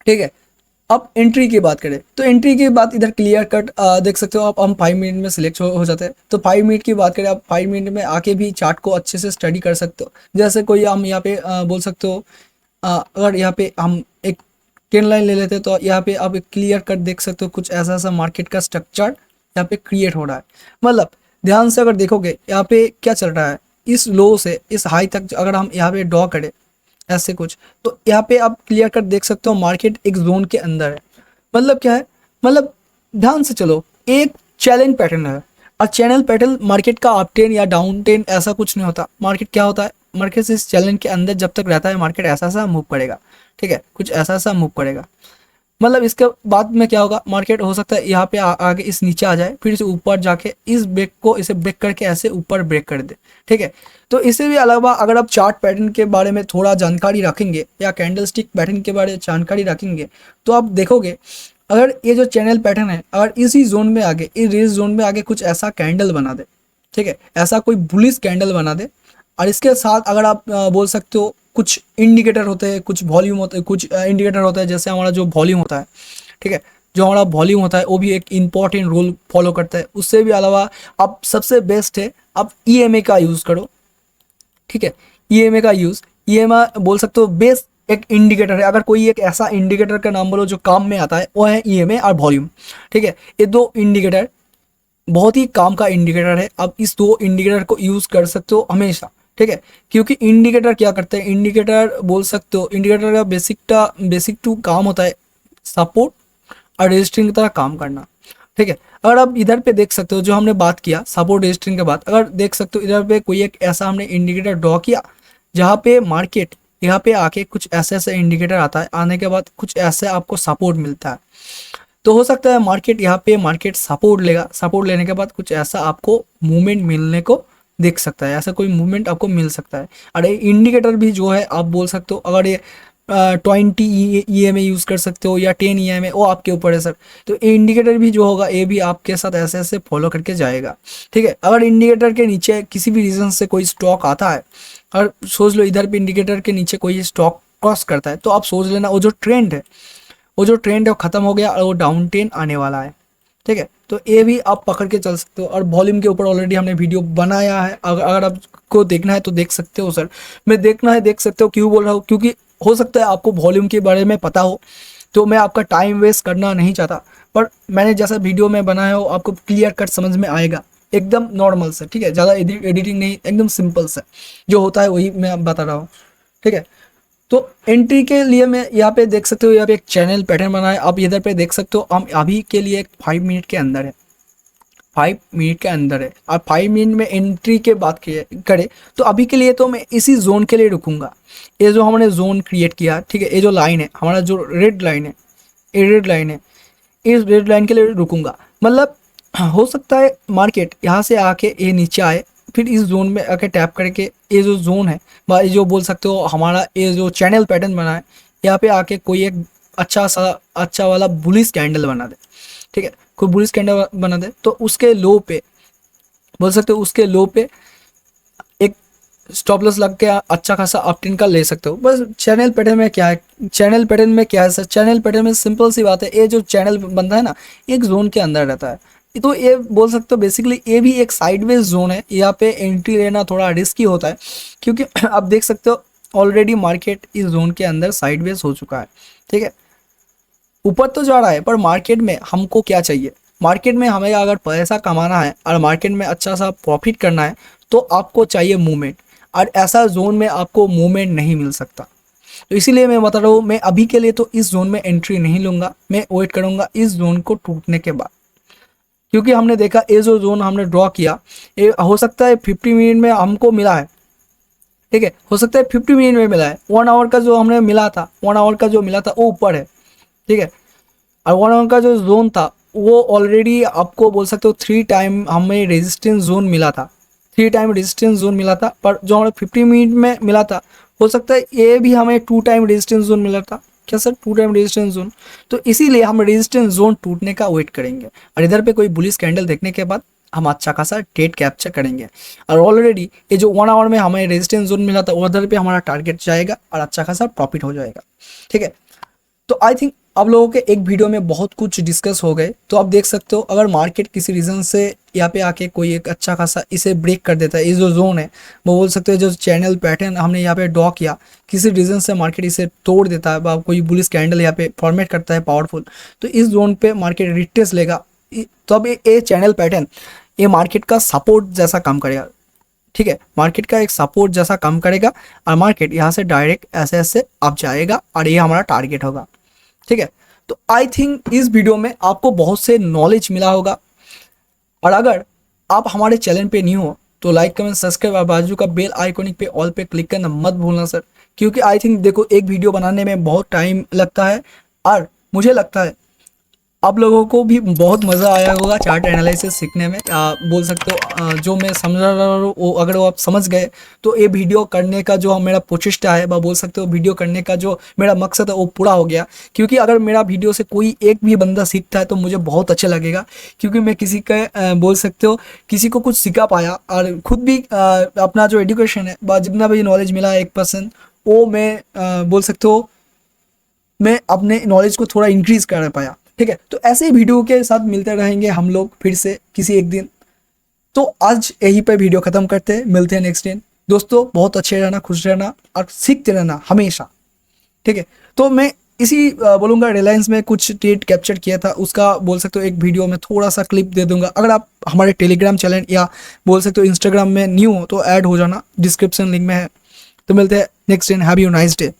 ठीक है। अब एंट्री की बात करें तो एंट्री की बात इधर क्लियर कट देख सकते हो आप, हम 5 मिनट में सिलेक्ट हो जाते हैं। तो 5 मिनट की बात करें, आप 5 मिनट में आके भी चार्ट को अच्छे से स्टडी कर सकते हो। जैसे कोई हम यहाँ पे बोल सकते हो अगर यहाँ पे हम एक ट्रेंड लाइन ले लेते हैं तो यहाँ पे आप क्लियर कट देख सकते हो कुछ ऐसा ऐसा मार्केट का स्ट्रक्चर यहाँ पे क्रिएट हो रहा है। मतलब ध्यान से अगर देखोगे यहाँ पे क्या चल रहा है, इस लो से इस हाई तक अगर हम यहाँ पे ड्रॉ करें ऐसे कुछ, तो यहाँ पे आप क्लियर कट देख सकते हो मार्केट एक जोन के अंदर है। मतलब क्या है, मतलब ध्यान से चलो, एक चैलेंज पैटर्न है। और चैनल पैटर्न मार्केट का अप ट्रेंड या डाउन ट्रेंड ऐसा कुछ नहीं होता। मार्केट क्या होता है, मार्केट इस चैलेंज के अंदर जब तक रहता है मार्केट ऐसा ऐसा मूव करेगा, ठीक है, कुछ ऐसा ऐसा मूव करेगा। मतलब इसके बाद में क्या होगा, मार्केट हो सकता है यहाँ पे आगे इस नीचे आ जाए, फिर इसे ऊपर जाके इस ब्रेक को इसे ब्रेक करके ऐसे ऊपर ब्रेक कर दे, ठीक है। तो इससे भी अलावा अगर आप चार्ट पैटर्न के बारे में थोड़ा जानकारी रखेंगे या कैंडल स्टिक पैटर्न के बारे में जानकारी रखेंगे, तो आप देखोगे अगर ये जो चैनल पैटर्न है अगर इसी जोन में आगे, इस रेंज जोन में आगे कुछ ऐसा कैंडल बना दे, ठीक है, ऐसा कोई बुलिश कैंडल बना दे, और इसके साथ अगर आप बोल सकते हो कुछ इंडिकेटर होते हैं, कुछ वॉल्यूम होते हैं, कुछ इंडिकेटर होता है, जैसे हमारा जो वॉल्यूम होता है, ठीक है, जो हमारा वॉल्यूम होता है वो भी एक इंपॉर्टेंट रोल फॉलो करता है। उससे भी अलावा आप सबसे बेस्ट है आप ईएमए का यूज़ करो, ठीक है। ईएमए का यूज़, ईएमए बोल सकते हो बेस्ट एक इंडिकेटर है। अगर कोई एक ऐसा इंडिकेटर का नाम बोलो जो काम में आता है, वो है ईएमए और वॉल्यूम, ठीक है। ये दो इंडिकेटर बहुत ही काम का इंडिकेटर है। आप इस दो इंडिकेटर को यूज़ कर सकते हो हमेशा, ठीक है। क्योंकि इंडिकेटर क्या करते हैं, इंडिकेटर बोल सकते हो इंडिकेटर का बेसिक टू काम होता है सपोर्ट और रेजिस्टेंस की तरह काम करना, ठीक है। अगर आप इधर पे देख सकते हो जो हमने बात किया सपोर्ट रेजिस्टेंस के बाद, अगर देख सकते हो इधर पे कोई एक ऐसा हमने इंडिकेटर ड्रॉ किया जहाँ पे मार्केट यहाँ पे आके कुछ ऐसे ऐसे इंडिकेटर आता है, आने के बाद कुछ ऐसे आपको सपोर्ट मिलता है। तो हो सकता है मार्केट यहाँ पे मार्केट सपोर्ट लेगा, सपोर्ट लेने के बाद कुछ ऐसा आपको मूवमेंट मिलने को देख सकता है, ऐसा कोई मूवमेंट आपको मिल सकता है। और ये इंडिकेटर भी जो है आप बोल सकते हो अगर ये 20 ईएमए यूज़ कर सकते हो या 10 ईएमए, वो आपके ऊपर है सर। तो ये इंडिकेटर भी जो होगा ये भी आपके साथ ऐसे ऐसे फॉलो करके जाएगा, ठीक है। अगर इंडिकेटर के नीचे किसी भी रीज़न से कोई स्टॉक आता है, और सोच लो इधर भी इंडिकेटर के नीचे कोई स्टॉक क्रॉस करता है, तो आप सोच लेना वो जो ट्रेंड है वो ख़त्म हो गया और वो डाउन ट्रेंड आने वाला है, ठीक है। तो ये भी आप पकड़ के चल सकते हो। और वॉल्यूम के ऊपर ऑलरेडी हमने वीडियो बनाया है, अगर आपको देखना है तो देख सकते हो। सर मैं देखना है देख सकते हो क्यों बोल रहा हूँ, क्योंकि हो सकता है आपको वॉल्यूम के बारे में पता हो, तो मैं आपका टाइम वेस्ट करना नहीं चाहता। पर मैंने जैसा वीडियो में बनाया हो आपको क्लियर कट समझ में आएगा, एकदम नॉर्मल से, ठीक है, ज़्यादा एडिटिंग नहीं, एकदम सिंपल से जो होता है वही मैं बता रहा हूँ, ठीक है। तो एंट्री के लिए मैं यहाँ पे देख सकते हो, यहाँ पे एक चैनल पैटर्न बना है, आप इधर पे देख सकते हो। हम अभी के लिए 5 मिनट के अंदर है, 5 मिनट के अंदर है। और 5 मिनट में एंट्री के बात करें तो अभी के लिए तो मैं इसी जोन के लिए रुकूंगा। ये जो हमने जोन क्रिएट किया, ठीक है, ये जो लाइन है हमारा जो रेड लाइन है, ये रेड लाइन है, इस रेड लाइन के लिए रुकूंगा। मतलब हो सकता है मार्केट यहाँ से आके ये नीचे आए, फिर इस जोन में आके टैप करके ये जो जोन है, ये जो बोल सकते हो हमारा ये जो चैनल पैटर्न बना है, यहाँ पे आके कोई एक अच्छा वाला बुलिश कैंडल बना दे, ठीक है, कोई बुलिश कैंडल बना दे, तो उसके लो पे बोल सकते हो उसके लो पे एक स्टॉप लॉस लग के अच्छा खासा अपट्रेंड का ले सकते हो। बस चैनल पैटर्न में क्या है, चैनल पैटर्न में क्या है सर, चैनल पैटर्न में सिंपल सी बात है, ये जो चैनल बनता है ना एक जोन के अंदर रहता है, तो ये बोल सकते हो बेसिकली ये भी एक साइडवेज जोन है, यहाँ पे एंट्री लेना थोड़ा रिस्की होता है, क्योंकि आप देख सकते हो ऑलरेडी मार्केट इस जोन के अंदर साइडवेज हो चुका है, ठीक है। ऊपर तो जा रहा है पर मार्केट में हमको क्या चाहिए, मार्केट में हमें अगर पैसा कमाना है और मार्केट में अच्छा सा प्रॉफिट करना है तो आपको चाहिए मूवमेंट, और ऐसा जोन में आपको मूवमेंट नहीं मिल सकता। तो इसीलिए मैं बता रहा हूँ, मैं अभी के लिए तो इस जोन में एंट्री नहीं लूँगा, मैं वेट करूँगा इस जोन को टूटने के बाद, क्योंकि हमने देखा ये जो जोन हमने ड्रॉ किया ये हो सकता है 50 मिनट में हमको मिला है, ठीक है, हो सकता है 50 मिनट में मिला है, 1 आवर का जो हमने मिला था, 1 आवर का जो मिला था वो ऊपर है, ठीक है, और 1 आवर का जो जोन था वो ऑलरेडी आपको बोल सकते हो 3 टाइम हमें रेजिस्टेंस जोन मिला था, 3 टाइम रेजिस्टेंस जोन मिला था, पर जो हमें 50 मिनट में मिला था हो सकता है ये भी हमें 2 टाइम रेजिस्टेंस जोन मिला था, क्या सर 2 टाइम रेजिस्टेंस जोन, तो इसीलिए हम रेजिस्टेंस जोन टूटने का वेट करेंगे, और इधर पे कोई बुलिश कैंडल देखने के बाद हम अच्छा खासा ट्रेड कैप्चर करेंगे, और ऑलरेडी ये जो 1 आवर में हमें रेजिस्टेंस जोन मिला था उधर पे हमारा टारगेट जाएगा और अच्छा खासा प्रॉफिट हो जाएगा, ठीक है। तो आई थिंक आप लोगों के एक वीडियो में बहुत कुछ डिस्कस हो गए, तो आप देख सकते हो अगर मार्केट किसी रीज़न से यहाँ पे आके कोई एक अच्छा खासा इसे ब्रेक कर देता है, ये जो जोन है वो बोल सकते हो जो चैनल पैटर्न हमने यहाँ पे ड्रॉ किया, किसी रीज़न से मार्केट इसे तोड़ देता है, कोई बुलिश कैंडल यहाँ पे फॉर्मेट करता है पावरफुल, तो इस जोन पे मार्केट रिट्रेस लेगा, तो अब ये चैनल पैटर्न ये मार्केट का सपोर्ट जैसा काम करेगा, ठीक है, मार्केट का एक सपोर्ट जैसा काम करेगा, और मार्केट यहाँ से डायरेक्ट ऐसे ऐसे अप जाएगा और ये हमारा टारगेट होगा, ठीक है। तो आई थिंक इस वीडियो में आपको बहुत से नॉलेज मिला होगा, और अगर आप हमारे चैनल पे न्यू हो तो लाइक कमेंट सब्सक्राइब और बाजू का बेल आइकॉनिक पे ऑल पे क्लिक करना मत भूलना सर, क्योंकि आई थिंक देखो एक वीडियो बनाने में बहुत टाइम लगता है, और मुझे लगता है आप लोगों को भी बहुत मज़ा आया होगा चार्ट एनालिसिस सीखने में, बोल सकते हो जो मैं समझ रहा हूँ वो अगर वो आप समझ गए तो ये वीडियो करने का जो मेरा प्रचेष्टा है, बोल सकते हो वीडियो करने का जो मेरा मकसद है वो पूरा हो गया, क्योंकि अगर मेरा वीडियो से कोई एक भी बंदा सीखता है तो मुझे बहुत अच्छा लगेगा, क्योंकि मैं किसी का बोल सकते हो किसी को कुछ सिखा पाया, और खुद भी अपना जो एजुकेशन है जितना भी नॉलेज मिला 1% वो मैं बोल सकते हो मैं अपने नॉलेज को थोड़ा इंक्रीज कर पाया, ठीक है। तो ऐसे ही वीडियो के साथ मिलते रहेंगे हम लोग फिर से किसी एक दिन, तो आज यहीं पे वीडियो खत्म करते हैं, मिलते हैं नेक्स्ट दिन। दोस्तों बहुत अच्छे रहना, खुश रहना और सीखते रहना हमेशा, ठीक है। तो मैं इसी बोलूँगा रिलायंस में कुछ ट्रेड कैप्चर किया था उसका बोल सकते हो एक वीडियो में थोड़ा सा क्लिप दे दूंगा, अगर आप हमारे टेलीग्राम चैनल या बोल सकते हो इंस्टाग्राम में न्यू हो तो ऐड हो जाना, डिस्क्रिप्शन लिंक में है। तो मिलते हैं नेक्स्ट दिन, हैव यू नाइस डे।